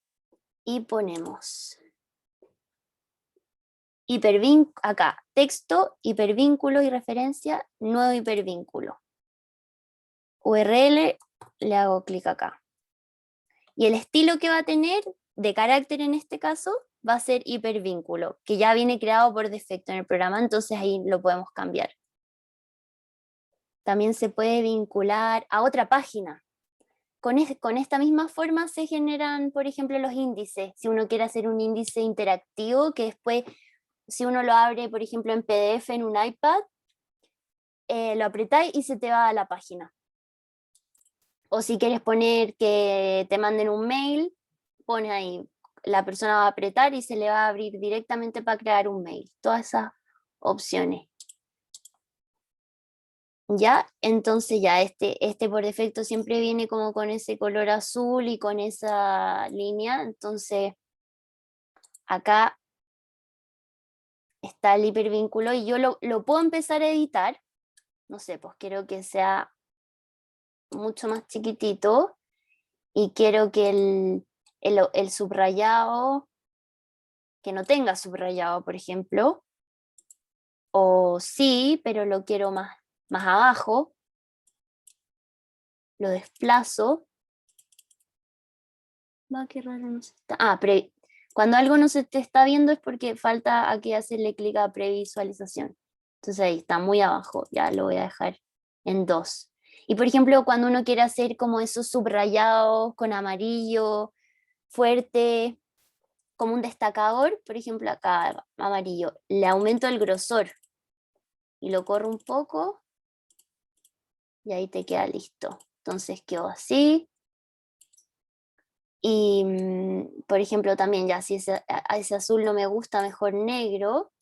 y ponemos acá, texto, hipervínculo y referencia, nuevo hipervínculo. URL, le hago clic acá. Y el estilo que va a tener, de carácter en este caso, va a ser hipervínculo, que ya viene creado por defecto en el programa, entonces ahí lo podemos cambiar. También se puede vincular a otra página. Con esta misma forma se generan, por ejemplo, los índices. Si uno quiere hacer un índice interactivo, que después, si uno lo abre, por ejemplo, en PDF en un iPad, lo apretáis y se te va a la página. O si quieres poner que te manden un mail, pones ahí, la persona va a apretar y se le va a abrir directamente para crear un mail. Todas esas opciones. Ya, entonces ya este por defecto siempre viene como con ese color azul y con esa línea. Entonces acá está el hipervínculo y yo lo puedo empezar a editar. No sé, pues quiero que sea mucho más chiquitito y quiero que el subrayado, que no tenga subrayado, por ejemplo, o sí, pero lo quiero más abajo, lo desplazo. Va, qué raro no se está. Cuando algo no se te está viendo es porque falta aquí hacerle clic a previsualización. Entonces ahí está muy abajo, ya lo voy a dejar en 2. Y por ejemplo, cuando uno quiere hacer como esos subrayados con amarillo fuerte, como un destacador, por ejemplo acá amarillo, le aumento el grosor y lo corro un poco y ahí te queda listo. Entonces quedó así. Y, por ejemplo, también ya si ese azul no me gusta, mejor negro.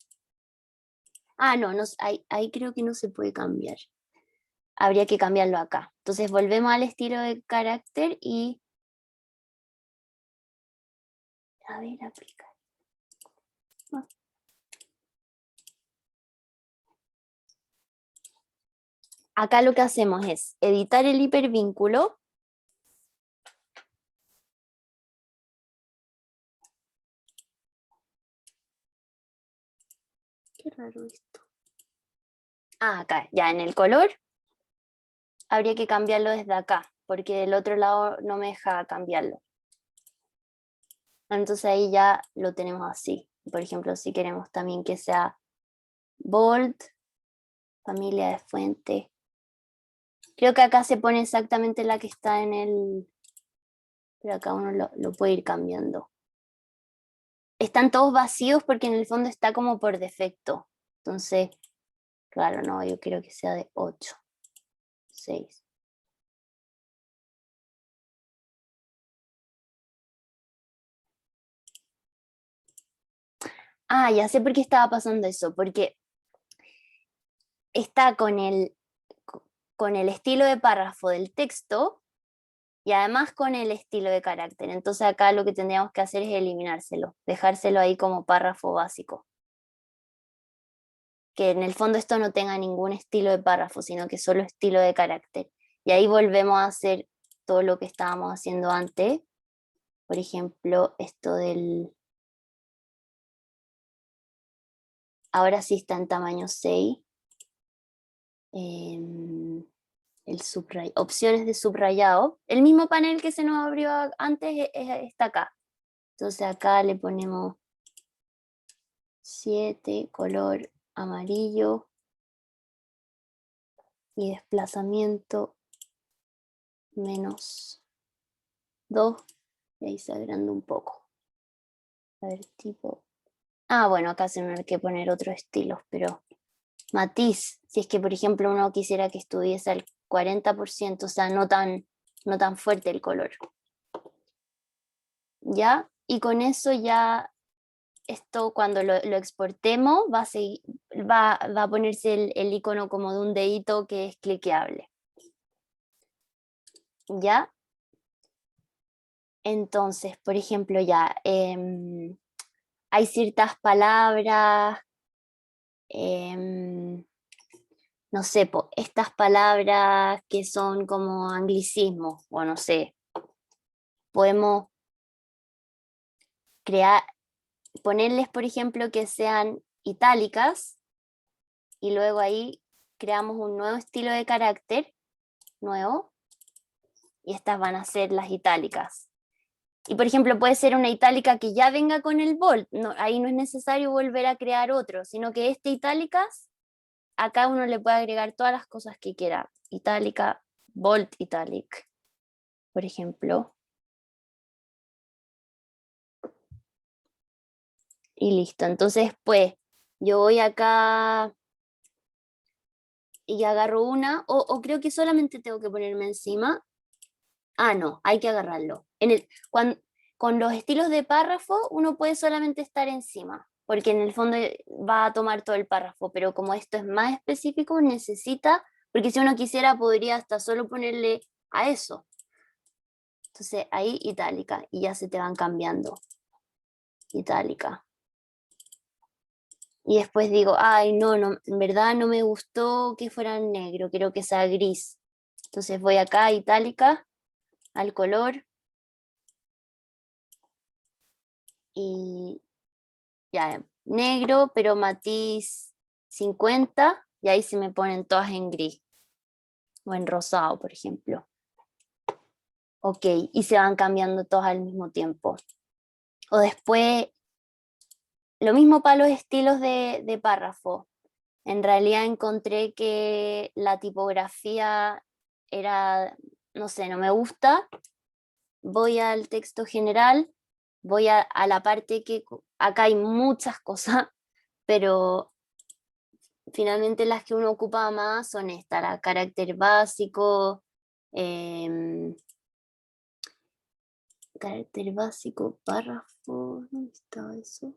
No, ahí creo que no se puede cambiar. Habría que cambiarlo acá. Entonces volvemos al estilo de carácter y... A ver, aplicar. Acá lo que hacemos es editar el hipervínculo. Qué raro esto. Acá, ya en el color. Habría que cambiarlo desde acá, porque del otro lado no me deja cambiarlo. Entonces ahí ya lo tenemos así. Por ejemplo, si queremos también que sea bold, familia de fuente. Creo que acá se pone exactamente la que está en el... Pero acá uno lo puede ir cambiando. Están todos vacíos porque en el fondo está como por defecto. Entonces, claro, no, yo quiero que sea de 8, 6. Ya sé por qué estaba pasando eso, porque está con el estilo de párrafo del texto y además con el estilo de carácter. Entonces acá lo que tendríamos que hacer es eliminárselo, dejárselo ahí como párrafo básico. Que en el fondo esto no tenga ningún estilo de párrafo, sino que solo estilo de carácter. Y ahí volvemos a hacer todo lo que estábamos haciendo antes. Por ejemplo, esto del... Ahora sí está en tamaño 6. Opciones de subrayado. El mismo panel que se nos abrió antes está acá. Entonces acá le ponemos 7, color amarillo y desplazamiento -2. Y ahí se agranda un poco. A ver, tipo... bueno, acá se me hay que poner otros estilos, pero matiz, si es que por ejemplo uno quisiera que estuviese al 40%, o sea, no tan fuerte el color. ¿Ya? Y con eso ya esto cuando lo exportemos va a ponerse el icono como de un dedito que es cliqueable. ¿Ya? Entonces, por ejemplo, ya hay ciertas palabras, no sé, estas palabras que son como anglicismos, o no sé, podemos ponerles, por ejemplo, que sean itálicas, y luego ahí creamos un nuevo estilo de carácter, nuevo, y estas van a ser las itálicas. Y por ejemplo, puede ser una itálica que ya venga con el bold, ahí no es necesario volver a crear otro, sino que este itálicas, acá uno le puede agregar todas las cosas que quiera, itálica, bold italic, por ejemplo. Y listo, entonces pues yo voy acá y agarro una, o creo que solamente tengo que ponerme encima, Ah, no, hay que agarrarlo. Con los estilos de párrafo uno puede solamente estar encima, porque en el fondo va a tomar todo el párrafo, pero como esto es más específico, necesita, porque si uno quisiera podría hasta solo ponerle a eso. Entonces ahí itálica y ya se te van cambiando. Itálica. Y después digo, ay, no, en verdad no me gustó que fuera negro, quiero que sea gris. Entonces voy acá, itálica, al color. Y ya, negro, pero matiz 50, y ahí se me ponen todas en gris. O en rosado, por ejemplo. Ok, y se van cambiando todas al mismo tiempo. O después, lo mismo para los estilos de párrafo. En realidad encontré que la tipografía era, no sé, no me gusta. Voy al texto general, voy a la parte que acá hay muchas cosas, pero finalmente las que uno ocupa más son estas, la carácter básico, carácter básico, párrafo, ¿dónde está eso?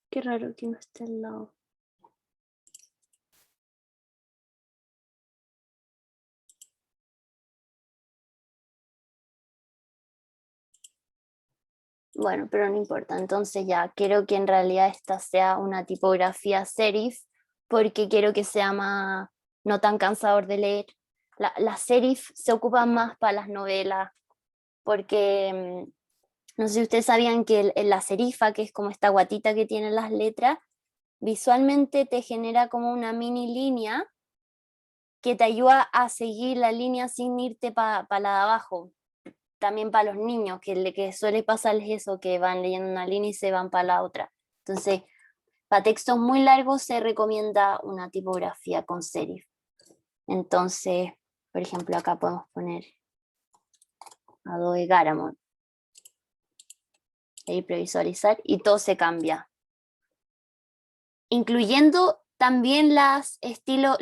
Qué raro que no esté al lado. Bueno, pero no importa. Entonces ya quiero que en realidad esta sea una tipografía serif porque quiero que sea más, no tan cansador de leer. La serif se ocupa más para las novelas porque no sé si ustedes sabían que la serifa, que es como esta guatita que tienen las letras, visualmente te genera como una mini línea que te ayuda a seguir la línea sin irte para la de abajo. También para los niños, que suele pasarles eso, que van leyendo una línea y se van para la otra. Entonces, para textos muy largos se recomienda una tipografía con serif. Entonces, por ejemplo, acá podemos poner Adobe Garamond. Ahí previsualizar y todo se cambia. Incluyendo también los estilos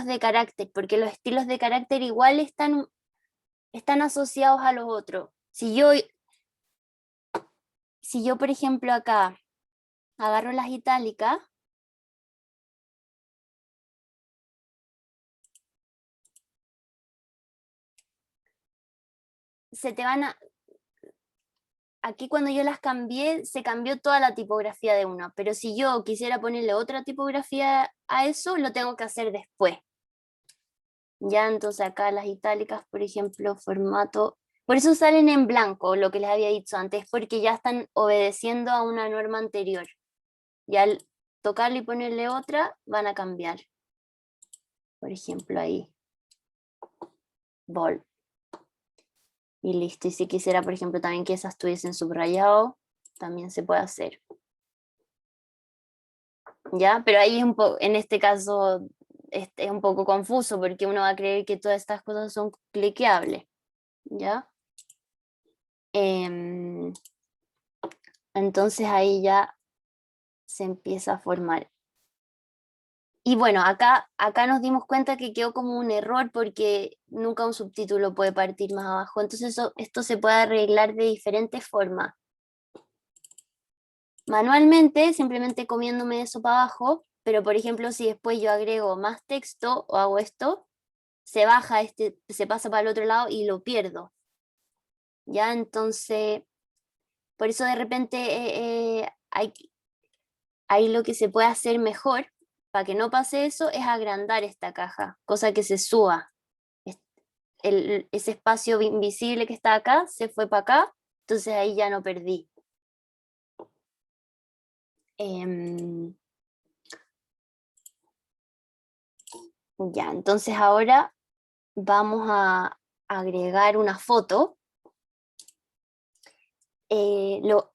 de carácter, porque los estilos de carácter igual están asociados a los otros. Si yo, por ejemplo, acá agarro las itálicas, se te van a... Aquí cuando yo las cambié, se cambió toda la tipografía de una, pero si yo quisiera ponerle otra tipografía a eso, lo tengo que hacer después. Ya, entonces acá las itálicas, por ejemplo, formato... Por eso salen en blanco, lo que les había dicho antes, porque ya están obedeciendo a una norma anterior. Y al tocarle y ponerle otra, van a cambiar. Por ejemplo, ahí. Bold. Y listo. Y si quisiera, por ejemplo, también que esas estuviesen subrayado, también se puede hacer. ¿Ya? Pero ahí en este caso es un poco confuso porque uno va a creer que todas estas cosas son cliqueables. ¿Ya? Entonces ahí ya se empieza a formar. Y bueno, acá nos dimos cuenta que quedó como un error porque nunca un subtítulo puede partir más abajo. Entonces esto se puede arreglar de diferentes formas. Manualmente, simplemente comiéndome eso para abajo, pero por ejemplo, si después yo agrego más texto o hago esto, se baja se pasa para el otro lado y lo pierdo. Ya, entonces, por eso de repente hay lo que se puede hacer mejor para que no pase eso es agrandar esta caja, cosa que se suba. Ese espacio invisible que está acá se fue para acá, entonces ahí ya no perdí. Ya, entonces ahora vamos a agregar una foto. Lo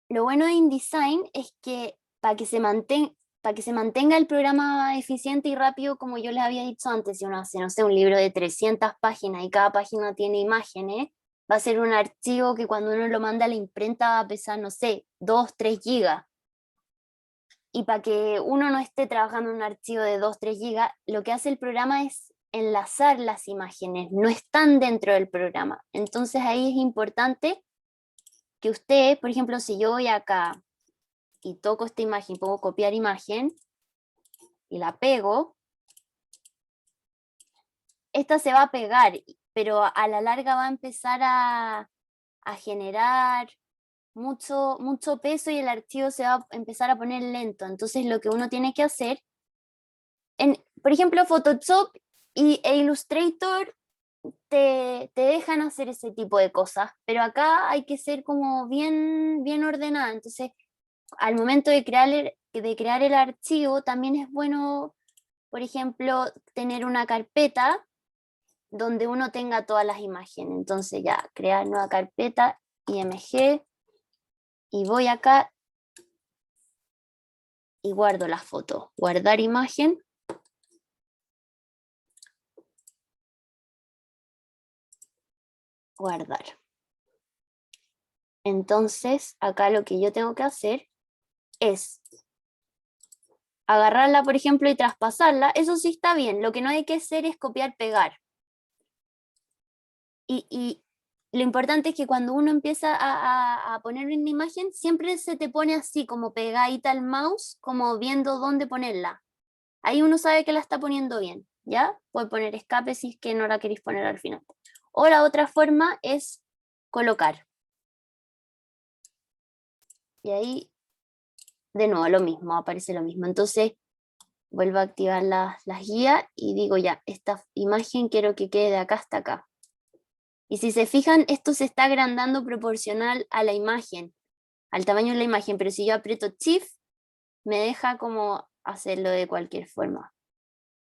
bueno de InDesign es que para que se mantenga el programa eficiente y rápido, como yo les había dicho antes, si uno hace, no sé, un libro de 300 páginas y cada página tiene imágenes, va a ser un archivo que cuando uno lo manda a la imprenta va a pesar, no sé, 2, 3 gigas. Y para que uno no esté trabajando en un archivo de 2, 3 gigas, lo que hace el programa es enlazar las imágenes, no están dentro del programa. Entonces ahí es importante que usted, por ejemplo, si yo voy acá y toco esta imagen, pongo copiar imagen y la pego, esta se va a pegar, pero a la larga va a empezar a generar mucho peso y el archivo se va a empezar a poner lento. Entonces lo que uno tiene que hacer, por ejemplo, Photoshop e Illustrator te dejan hacer ese tipo de cosas, pero acá hay que ser como bien ordenada. Entonces, al momento de crear el archivo, también es bueno, por ejemplo, tener una carpeta donde uno tenga todas las imágenes. Entonces ya, crear nueva carpeta, IMG, y voy acá y guardo la foto. Guardar imagen. Guardar. Entonces, acá lo que yo tengo que hacer es agarrarla, por ejemplo, y traspasarla. Eso sí está bien. Lo que no hay que hacer es copiar, pegar. Y lo importante es que cuando uno empieza a poner una imagen, siempre se te pone así, como pegadita al mouse, como viendo dónde ponerla. Ahí uno sabe que la está poniendo bien, ¿ya? Puede poner escape si es que no la queréis poner al final. O la otra forma es colocar. Y ahí, de nuevo, lo mismo, aparece lo mismo. Entonces, vuelvo a activar las guías y digo ya, esta imagen quiero que quede de acá hasta acá. Y si se fijan, esto se está agrandando proporcional a la imagen, al tamaño de la imagen, pero si yo aprieto Shift, me deja como hacerlo de cualquier forma.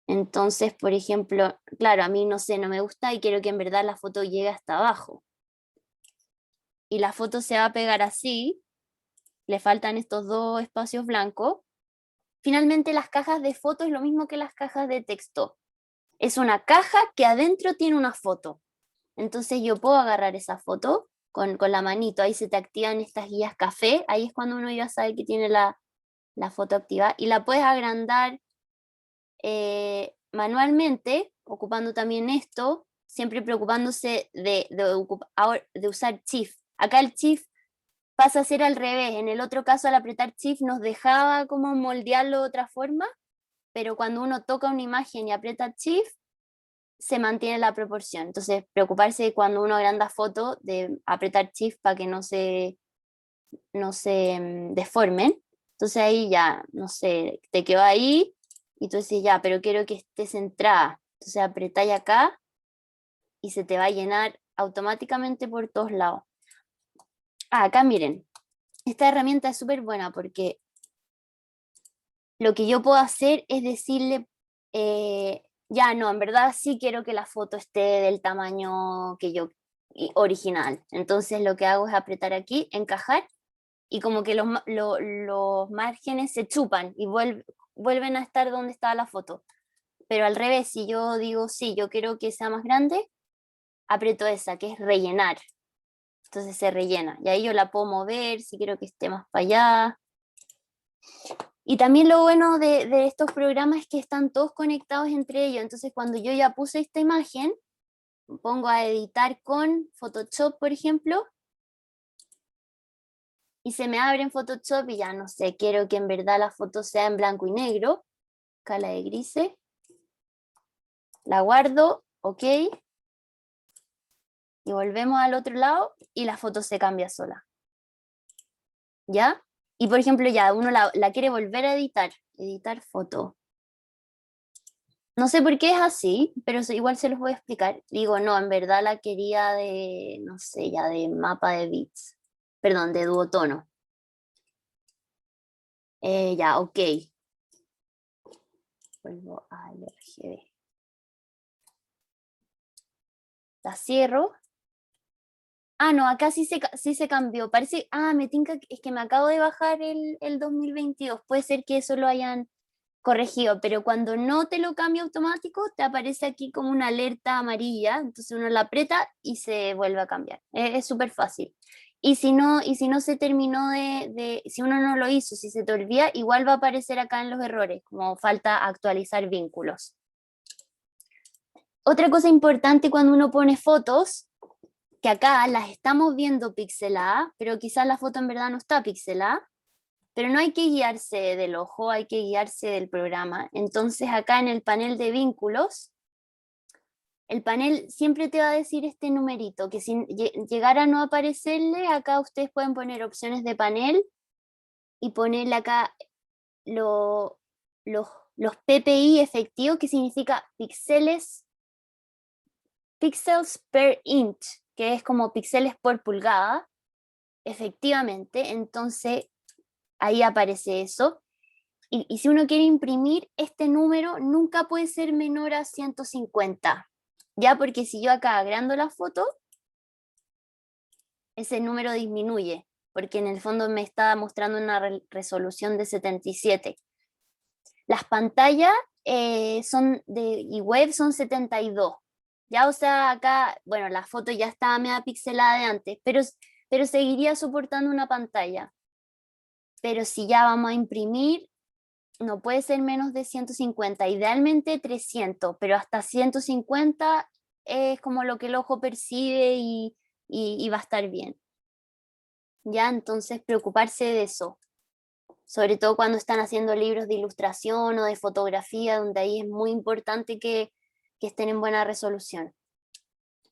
Entonces, por ejemplo, claro, a mí no sé, no me gusta y quiero que en verdad la foto llegue hasta abajo. Y la foto se va a pegar así, le faltan estos dos espacios blancos. Finalmente, las cajas de foto es lo mismo que las cajas de texto. Es una caja que adentro tiene una foto. Entonces yo puedo agarrar esa foto con la manito, ahí se te activan estas guías café, ahí es cuando uno ya sabe que tiene la foto activada, y la puedes agrandar manualmente, ocupando también esto, siempre preocupándose de usar Shift. Acá el Shift pasa a ser al revés, en el otro caso al apretar Shift nos dejaba como moldearlo de otra forma, pero cuando uno toca una imagen y aprieta Shift, se mantiene la proporción. Entonces, preocuparse cuando uno agranda foto de apretar Shift para que no se deformen. Entonces ahí ya, no sé, te quedó ahí y tú dices ya, pero quiero que esté centrada. Entonces apretáis acá y se te va a llenar automáticamente por todos lados. Acá miren, esta herramienta es súper buena porque lo que yo puedo hacer es decirle, ya no, en verdad sí quiero que la foto esté del tamaño que yo original. Entonces lo que hago es apretar aquí, encajar, y como que los márgenes se chupan y vuelven a estar donde estaba la foto. Pero al revés, si yo digo, sí, yo quiero que sea más grande, aprieto esa, que es rellenar. Entonces se rellena. Y ahí yo la puedo mover si quiero que esté más para allá. Y también lo bueno de estos programas es que están todos conectados entre ellos. Entonces cuando yo ya puse esta imagen, pongo a editar con Photoshop, por ejemplo, y se me abre en Photoshop y ya no sé, quiero que en verdad la foto sea en blanco y negro, escala de grises, la guardo, ok, y volvemos al otro lado y la foto se cambia sola, ¿ya? Y por ejemplo ya uno la quiere volver a editar foto. No sé por qué es así, pero igual se los voy a explicar. Digo, no, en verdad la quería de, no sé, ya de mapa de bits, perdón, de duotono. Ya, ok. Vuelvo al RGB. La cierro. Ah, no, acá sí se cambió. Parece, me tinca, es que me acabo de bajar el 2022. Puede ser que eso lo hayan corregido, pero cuando no te lo cambia automático, te aparece aquí como una alerta amarilla, entonces uno la aprieta y se vuelve a cambiar. Es súper fácil. Y si no se terminó si uno no lo hizo, si se te olvida, igual va a aparecer acá en los errores, como falta actualizar vínculos. Otra cosa importante cuando uno pone fotos, que acá las estamos viendo pixeladas, pero quizás la foto en verdad no está pixelada, pero no hay que guiarse del ojo, hay que guiarse del programa. Entonces acá en el panel de vínculos, el panel siempre te va a decir este numerito, que si llegara a no aparecerle, acá ustedes pueden poner opciones de panel y ponerle acá los PPI efectivos, que significa pixels per inch, que es como píxeles por pulgada, efectivamente. Entonces ahí aparece eso. Y si uno quiere imprimir, este número nunca puede ser menor a 150, ya, porque si yo acá agrando la foto, ese número disminuye, porque en el fondo me está mostrando una resolución de 77. Las pantallas y web son 72, ya, o sea, acá, bueno, la foto ya estaba media pixelada de antes, pero seguiría soportando una pantalla. Pero si ya vamos a imprimir, no puede ser menos de 150, idealmente 300, pero hasta 150 es como lo que el ojo percibe y va a estar bien. Ya, entonces preocuparse de eso, sobre todo cuando están haciendo libros de ilustración o de fotografía, donde ahí es muy importante que estén en buena resolución.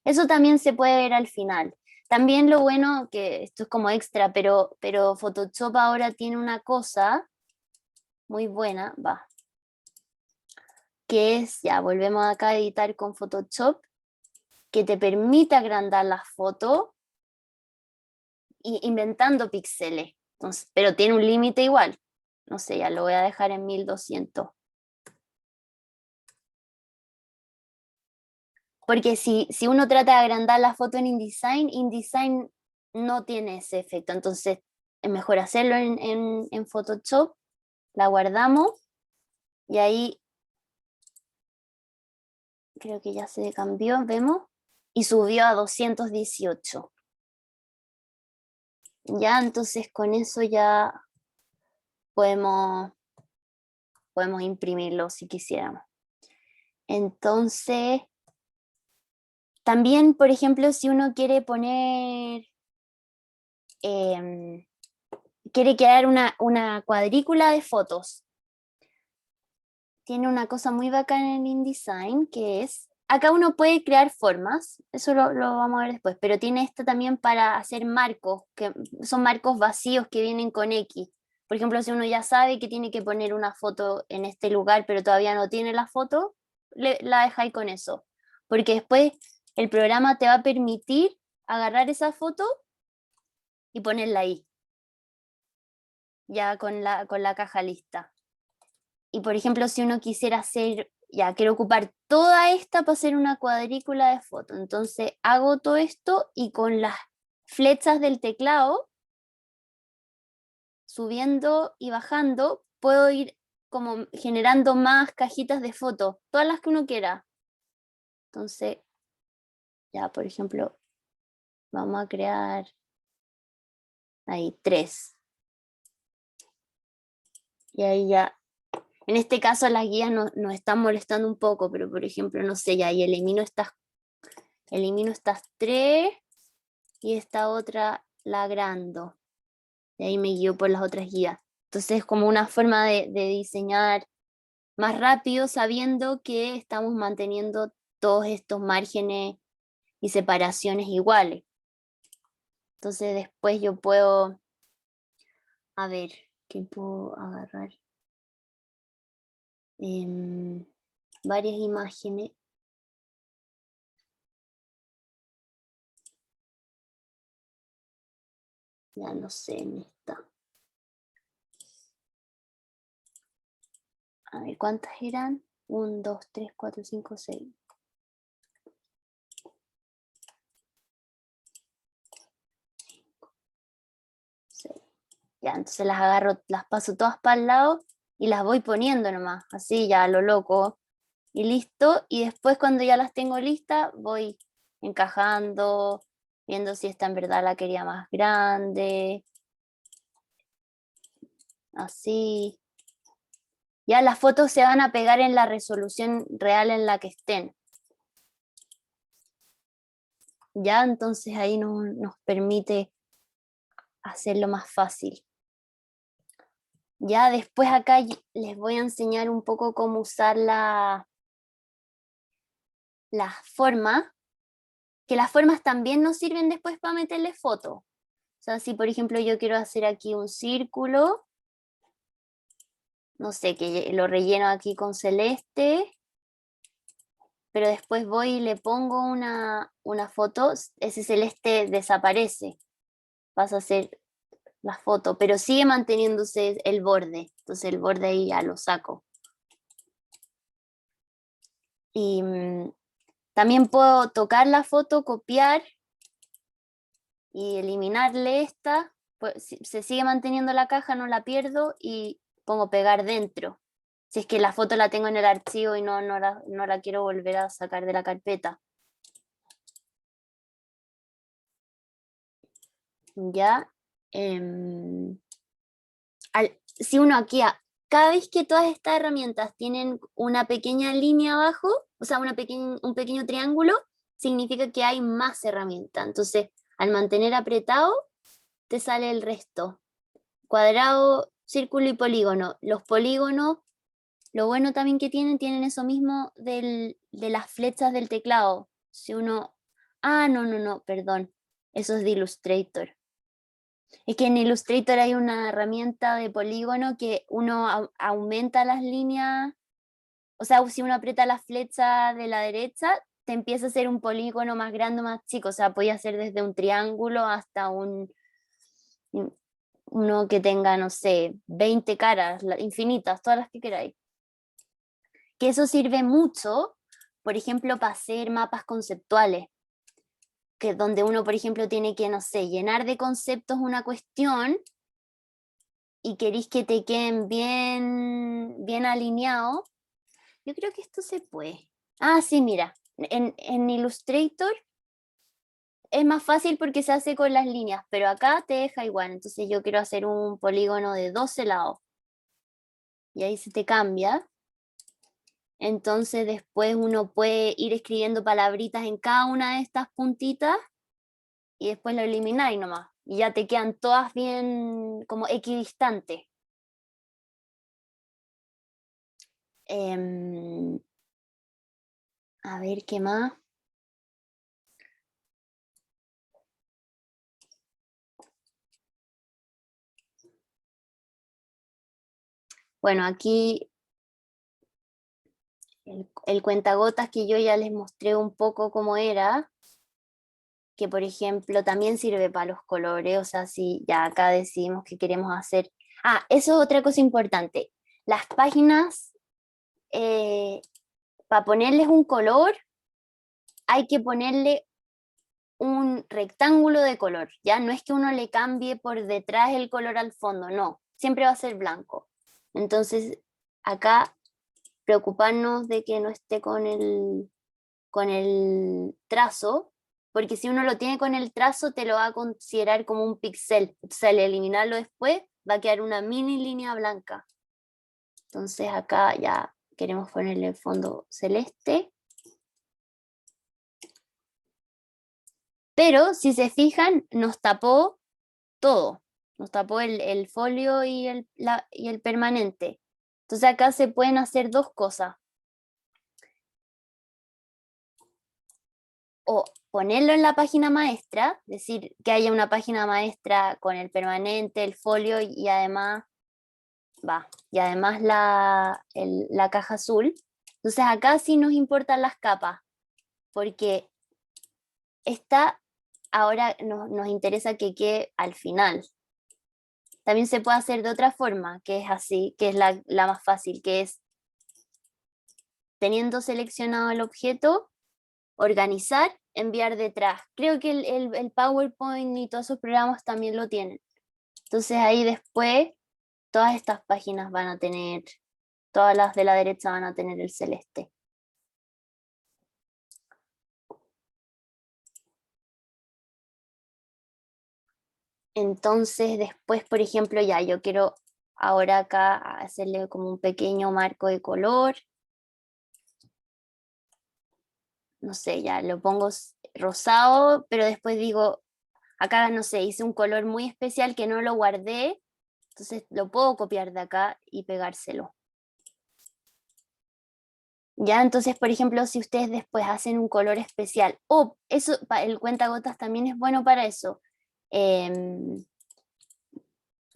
Eso también se puede ver al final. También lo bueno, que esto es como extra, pero Photoshop ahora tiene una cosa muy buena, que es, ya volvemos acá a editar con Photoshop, que te permite agrandar las fotos inventando píxeles. Entonces, pero tiene un límite igual. No sé, ya lo voy a dejar en 1200. Porque si uno trata de agrandar la foto en InDesign no tiene ese efecto. Entonces es mejor hacerlo en Photoshop, la guardamos y ahí creo que ya se cambió, vemos, y subió a 218. Ya, entonces con eso ya podemos imprimirlo si quisiéramos. Entonces, también, por ejemplo, si uno quiere poner, quiere crear una cuadrícula de fotos, tiene una cosa muy bacana en InDesign, que es, acá uno puede crear formas, eso lo vamos a ver después, pero tiene esto también para hacer marcos, que son marcos vacíos que vienen con X. Por ejemplo, si uno ya sabe que tiene que poner una foto en este lugar, pero todavía no tiene la foto, la deja ahí con eso. Porque después el programa te va a permitir agarrar esa foto y ponerla ahí, ya con la caja lista. Y por ejemplo, si uno quisiera hacer, ya quiero ocupar toda esta para hacer una cuadrícula de foto, entonces hago todo esto y con las flechas del teclado, subiendo y bajando, puedo ir como generando más cajitas de fotos, todas las que uno quiera. Entonces, ya por ejemplo, vamos a crear ahí 3. Y ahí ya, en este caso las guías nos están molestando un poco, pero por ejemplo, no sé, ya ahí elimino estas 3 y esta otra la agrando. Y ahí me guío por las otras guías. Entonces es como una forma de diseñar más rápido, sabiendo que estamos manteniendo todos estos márgenes y separaciones iguales. Entonces después yo puedo, a ver, ¿qué puedo agarrar? Varias imágenes. Ya no sé, en esta. A ver, ¿cuántas eran? 1, 2, 3, 4, 5, 6. Ya, entonces las agarro, las paso todas para el lado y las voy poniendo nomás, así ya a lo loco, y listo. Y después cuando ya las tengo listas, voy encajando, viendo si esta en verdad la quería más grande, así. Ya las fotos se van a pegar en la resolución real en la que estén. Ya entonces ahí nos permite hacerlo más fácil. Ya después acá les voy a enseñar un poco cómo usar las formas, que las formas también nos sirven después para meterle fotos. O sea, si por ejemplo yo quiero hacer aquí un círculo, no sé, que lo relleno aquí con celeste, pero después voy y le pongo una foto, ese celeste desaparece, pasa a ser la foto, pero sigue manteniéndose el borde, entonces el borde ahí ya lo saco. Y también puedo tocar la foto, copiar y eliminarle esta, pues se sigue manteniendo la caja, no la pierdo y pongo pegar dentro. Si es que la foto la tengo en el archivo y no la quiero volver a sacar de la carpeta. Ya. Si uno aquí, cada vez que todas estas herramientas tienen una pequeña línea abajo, o sea, un pequeño triángulo, significa que hay más herramientas. Entonces, al mantener apretado, te sale el resto. Cuadrado, círculo y polígono. Los polígonos, lo bueno también que tienen eso mismo de las flechas del teclado. Si uno... Ah, no, perdón. Eso es de Illustrator. Es que en Illustrator hay una herramienta de polígono que uno aumenta las líneas, o sea, si uno aprieta la flecha de la derecha, te empieza a hacer un polígono más grande o más chico, o sea, puede hacer desde un triángulo hasta uno que tenga, no sé, 20 caras, infinitas, todas las que queráis. Que eso sirve mucho, por ejemplo, para hacer mapas conceptuales, que donde uno, por ejemplo, tiene que, no sé, llenar de conceptos una cuestión y queréis que te queden bien alineados. Yo creo que esto se puede. Ah, sí, mira, en Illustrator es más fácil porque se hace con las líneas, pero acá te deja igual. Entonces yo quiero hacer un polígono de 12 lados. Y ahí se te cambia. Entonces después uno puede ir escribiendo palabritas en cada una de estas puntitas y después lo elimináis nomás. Y ya te quedan todas bien como equidistantes. A ver qué más. Bueno, aquí el cuentagotas que yo ya les mostré un poco cómo era, que por ejemplo también sirve para los colores, o sea, si ya acá decidimos que queremos hacer... Ah, eso es otra cosa importante. Las páginas, para ponerles un color, hay que ponerle un rectángulo de color, ¿ya? No es que uno le cambie por detrás el color al fondo, no, siempre va a ser blanco. Entonces, acá preocuparnos de que no esté con el trazo, porque si uno lo tiene con el trazo te lo va a considerar como un píxel. Entonces al eliminarlo después va a quedar una mini línea blanca. Entonces acá ya queremos ponerle el fondo celeste. Pero si se fijan, nos tapó todo. Nos tapó el folio y el permanente. Entonces acá se pueden hacer dos cosas. O ponerlo en la página maestra, decir que haya una página maestra con el permanente, el folio y además la caja azul. Entonces acá sí nos importan las capas, porque esta ahora nos interesa que quede al final. También se puede hacer de otra forma, que es así, que es la más fácil, que es teniendo seleccionado el objeto, organizar, enviar detrás. Creo que el PowerPoint y todos esos programas también lo tienen. Entonces ahí después todas estas páginas van a tener, todas las de la derecha van a tener el celeste. Entonces después, por ejemplo, ya yo quiero ahora acá hacerle como un pequeño marco de color. No sé, ya lo pongo rosado, pero después digo, acá no sé, hice un color muy especial que no lo guardé, entonces lo puedo copiar de acá y pegárselo. Ya, entonces, por ejemplo, si ustedes después hacen un color especial, o eso, el cuentagotas también es bueno para eso.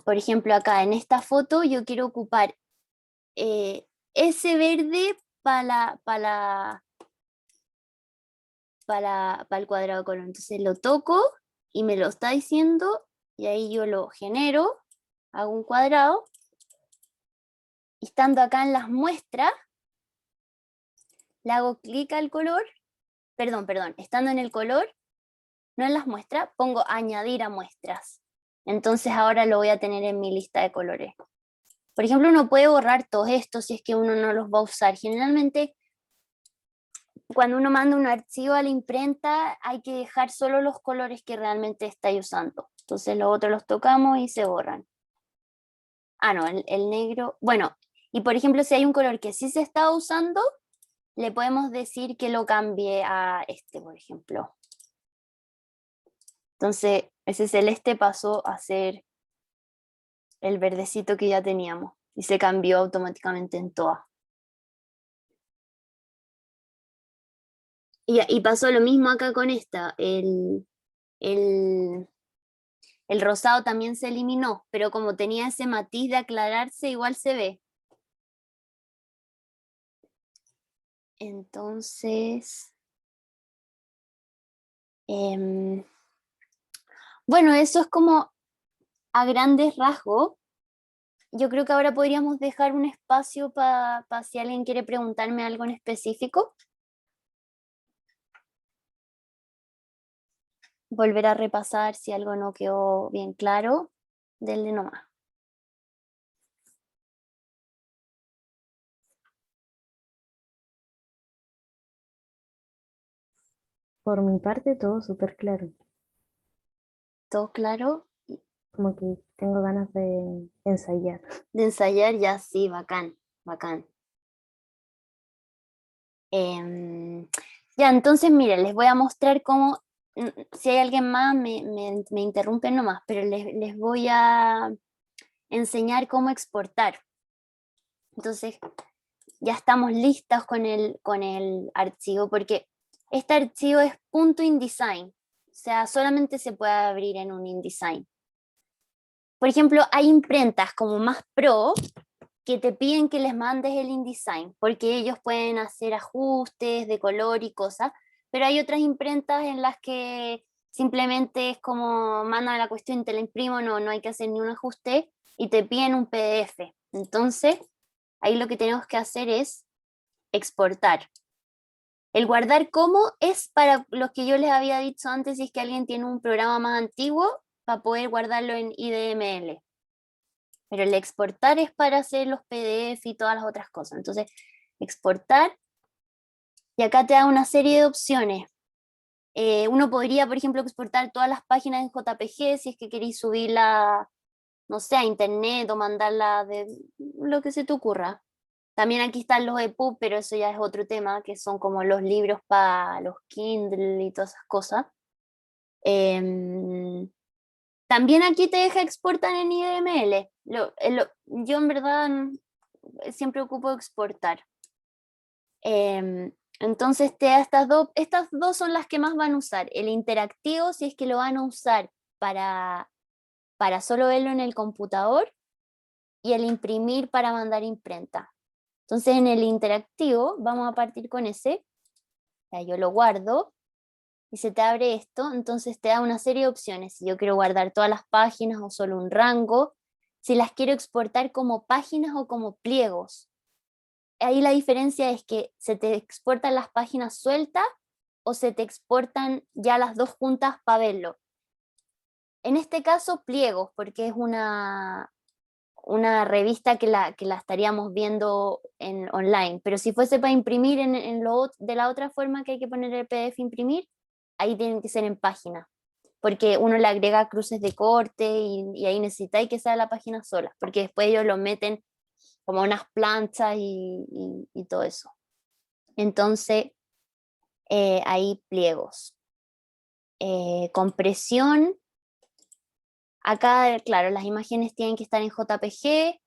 Por ejemplo, acá en esta foto yo quiero ocupar ese verde para el cuadrado de color. Entonces lo toco y me lo está diciendo y ahí yo lo genero, hago un cuadrado. Y estando acá en las muestras, le hago clic al color, perdón, estando en el color, no en las muestras, pongo añadir a muestras. Entonces ahora lo voy a tener en mi lista de colores. Por ejemplo, uno puede borrar todos estos si es que uno no los va a usar. Generalmente, cuando uno manda un archivo a la imprenta, hay que dejar solo los colores que realmente estáis usando. Entonces los otros los tocamos y se borran. Ah, no, el negro. Bueno, y por ejemplo, si hay un color que sí se está usando, le podemos decir que lo cambie a este, por ejemplo. Entonces, ese celeste pasó a ser el verdecito que ya teníamos y se cambió automáticamente en todas. Y pasó lo mismo acá con esta. El rosado también se eliminó, pero como tenía ese matiz de aclararse, igual se ve. Entonces, bueno, eso es como a grandes rasgos. Yo creo que ahora podríamos dejar un espacio para si alguien quiere preguntarme algo en específico. Volver a repasar si algo no quedó bien claro. Denle nomás. Por mi parte, todo súper claro. ¿Todo claro? Como que tengo ganas de ensayar. De ensayar ya, sí, bacán, bacán. Ya, entonces, miren, les voy a mostrar cómo, si hay alguien más, me interrumpen nomás, pero les voy a enseñar cómo exportar. Entonces, ya estamos listos con el archivo, porque este archivo es .indesign, o sea, solamente se puede abrir en un InDesign. Por ejemplo, hay imprentas como más pro que te piden que les mandes el InDesign, porque ellos pueden hacer ajustes de color y cosas, pero hay otras imprentas en las que simplemente es como mandan la cuestión, te la imprimo, no hay que hacer ni un ajuste y te piden un PDF. Entonces, ahí lo que tenemos que hacer es exportar. El guardar como es para los que yo les había dicho antes, si es que alguien tiene un programa más antiguo, para poder guardarlo en IDML. Pero el exportar es para hacer los PDF y todas las otras cosas. Entonces, exportar, y acá te da una serie de opciones. Uno podría, por ejemplo, exportar todas las páginas en JPG si es que queréis subirla, no sé, a internet o mandarla de lo que se te ocurra. También aquí están los EPUB, pero eso ya es otro tema, que son como los libros para los Kindle y todas esas cosas. También aquí te deja exportar en IDML. Yo en verdad siempre ocupo exportar. Entonces te da estas dos son las que más van a usar. El interactivo, si es que lo van a usar para solo verlo en el computador, y el imprimir para mandar imprenta. Entonces en el interactivo vamos a partir con ese. Ya yo lo guardo y se te abre esto, entonces te da una serie de opciones. Si yo quiero guardar todas las páginas o solo un rango, si las quiero exportar como páginas o como pliegos. Ahí la diferencia es que se te exportan las páginas sueltas o se te exportan ya las dos juntas para verlo. En este caso, pliegos, porque es una revista que la estaríamos viendo online, pero si fuese para imprimir de la otra forma que hay que poner el PDF imprimir, ahí tienen que ser en página, porque uno le agrega cruces de corte y ahí necesitáis que sea la página sola, porque después ellos lo meten como unas planchas y todo eso. Entonces, ahí pliegos. Compresión. Acá, claro, las imágenes tienen que estar en JPG.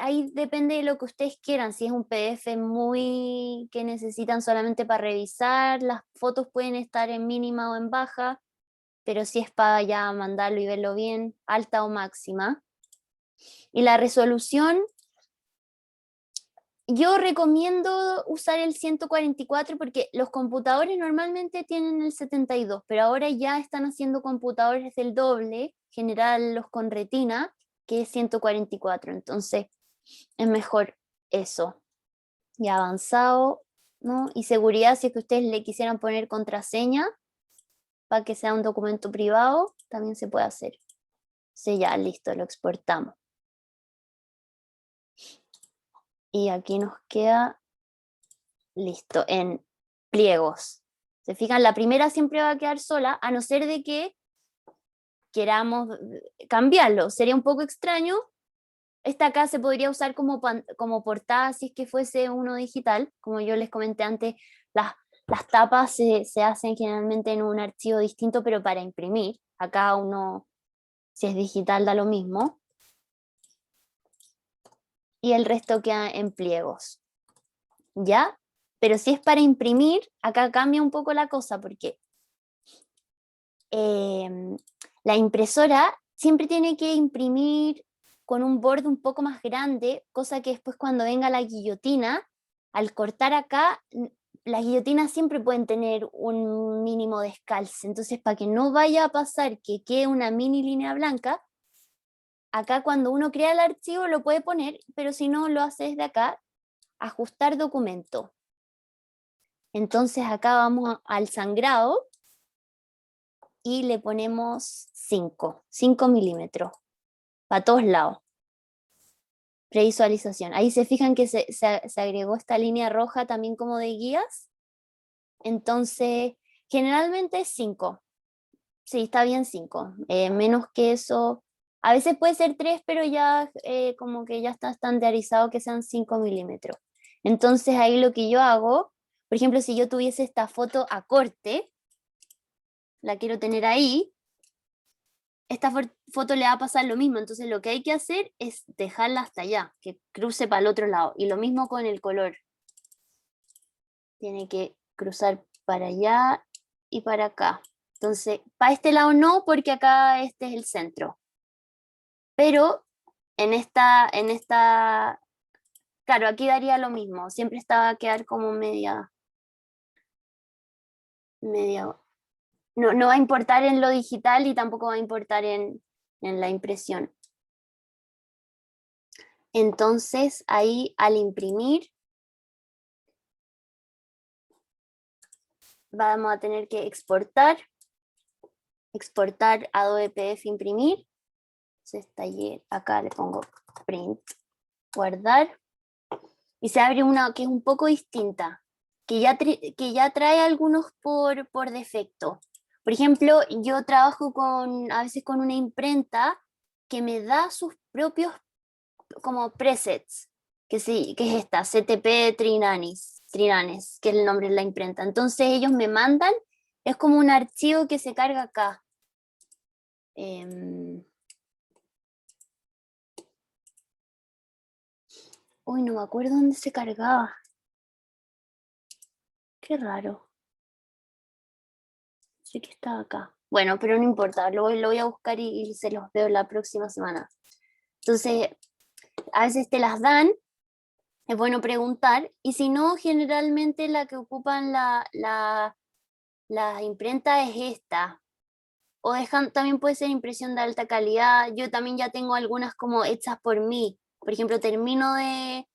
Ahí depende de lo que ustedes quieran. Si es un PDF muy que necesitan solamente para revisar, las fotos pueden estar en mínima o en baja, pero si es para ya mandarlo y verlo bien, alta o máxima. Y la resolución, yo recomiendo usar el 144 porque los computadores normalmente tienen el 72, pero ahora ya están haciendo computadores del doble, general los con retina, que es 144, entonces es mejor eso. Y avanzado, ¿no? Y seguridad, si es que ustedes le quisieran poner contraseña para que sea un documento privado, también se puede hacer. Sí, ya, listo, lo exportamos. Y aquí nos queda listo, en pliegos. Se fijan, la primera siempre va a quedar sola, a no ser de que queramos cambiarlo. Sería un poco extraño. Esta acá se podría usar como portada si es que fuese uno digital. Como yo les comenté antes, las tapas se hacen generalmente en un archivo distinto, pero para imprimir. Acá uno, si es digital, da lo mismo. Y el resto queda en pliegos. ¿Ya? Pero si es para imprimir, acá cambia un poco la cosa, porque la impresora siempre tiene que imprimir con un borde un poco más grande, cosa que después cuando venga la guillotina, al cortar acá, las guillotinas siempre pueden tener un mínimo descalce, entonces para que no vaya a pasar que quede una mini línea blanca, acá cuando uno crea el archivo lo puede poner, pero si no lo hace desde acá, ajustar documento. Entonces acá vamos al sangrado, y le ponemos 5 milímetros, para todos lados. Previsualización. Ahí se fijan que se agregó esta línea roja también como de guías. Entonces, generalmente es 5. Sí, está bien 5. Menos que eso, a veces puede ser 3, pero ya como que ya está estandarizado que sean 5 milímetros. Entonces ahí lo que yo hago, por ejemplo, si yo tuviese esta foto a corte, la quiero tener ahí, esta foto le va a pasar lo mismo, entonces lo que hay que hacer es dejarla hasta allá, que cruce para el otro lado, y lo mismo con el color. Tiene que cruzar para allá y para acá. Entonces, para este lado no, porque acá este es el centro. Pero claro, aquí daría lo mismo, siempre estaba a quedar como media, no va a importar en lo digital y tampoco va a importar en la impresión. Entonces ahí al imprimir vamos a tener que exportar Adobe PDF imprimir. Entonces acá le pongo print, guardar, y se abre una que es un poco distinta, que ya trae algunos por defecto. Por ejemplo, yo trabajo a veces con una imprenta que me da sus propios como presets, que sí, que es esta, CTP Trinanes, que es el nombre de la imprenta. Entonces ellos me mandan, es como un archivo que se carga acá. Uy, no me acuerdo dónde se cargaba. Qué raro. Sí que estaba acá. Bueno, pero no importa, lo voy a buscar y se los veo la próxima semana. Entonces, a veces te las dan, es bueno preguntar, y si no, generalmente la que ocupan la imprenta es esta. O también puede ser impresión de alta calidad. Yo también ya tengo algunas como hechas por mí. Por ejemplo, termino de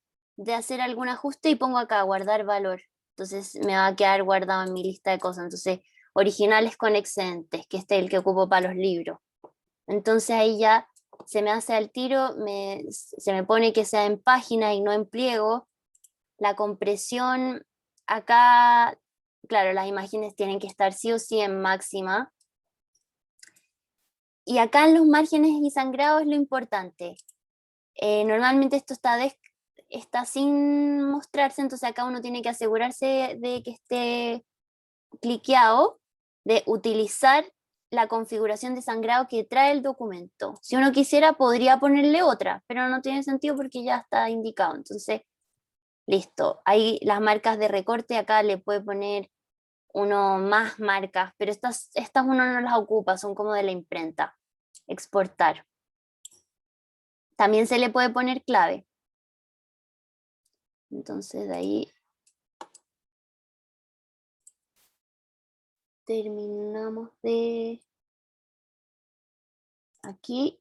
hacer algún ajuste y pongo acá guardar valor. Entonces me va a quedar guardado en mi lista de cosas. Entonces, originales con excedentes, que este es el que ocupo para los libros. Entonces ahí ya se me hace al tiro, se me pone que sea en página y no en pliego. La compresión, acá, claro, las imágenes tienen que estar sí o sí en máxima. Y acá en los márgenes y sangrado es lo importante. Normalmente esto está sin mostrarse, entonces acá uno tiene que asegurarse de que esté cliqueado, de utilizar la configuración de sangrado que trae el documento. Si uno quisiera, podría ponerle otra, pero no tiene sentido porque ya está indicado. Entonces, listo. Ahí las marcas de recorte, acá le puede poner uno más marcas, pero estas uno no las ocupa, son como de la imprenta. Exportar. También se le puede poner clave. Entonces de ahí terminamos de aquí.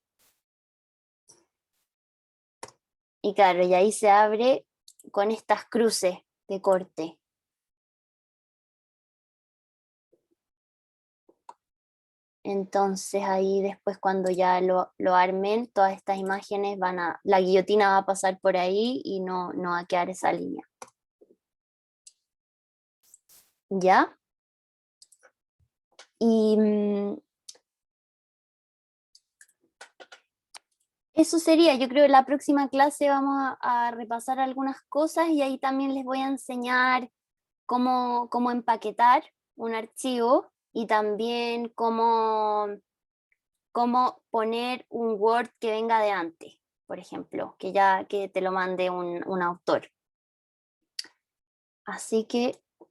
Y claro, y ahí se abre con estas cruces de corte. Entonces ahí después cuando ya lo armen, todas estas imágenes la guillotina va a pasar por ahí y no va a quedar esa línea. ¿Ya? Y eso sería, yo creo que la próxima clase vamos a repasar algunas cosas y ahí también les voy a enseñar cómo empaquetar un archivo y también cómo poner un Word que venga de antes, por ejemplo, que te lo mande un autor. Así que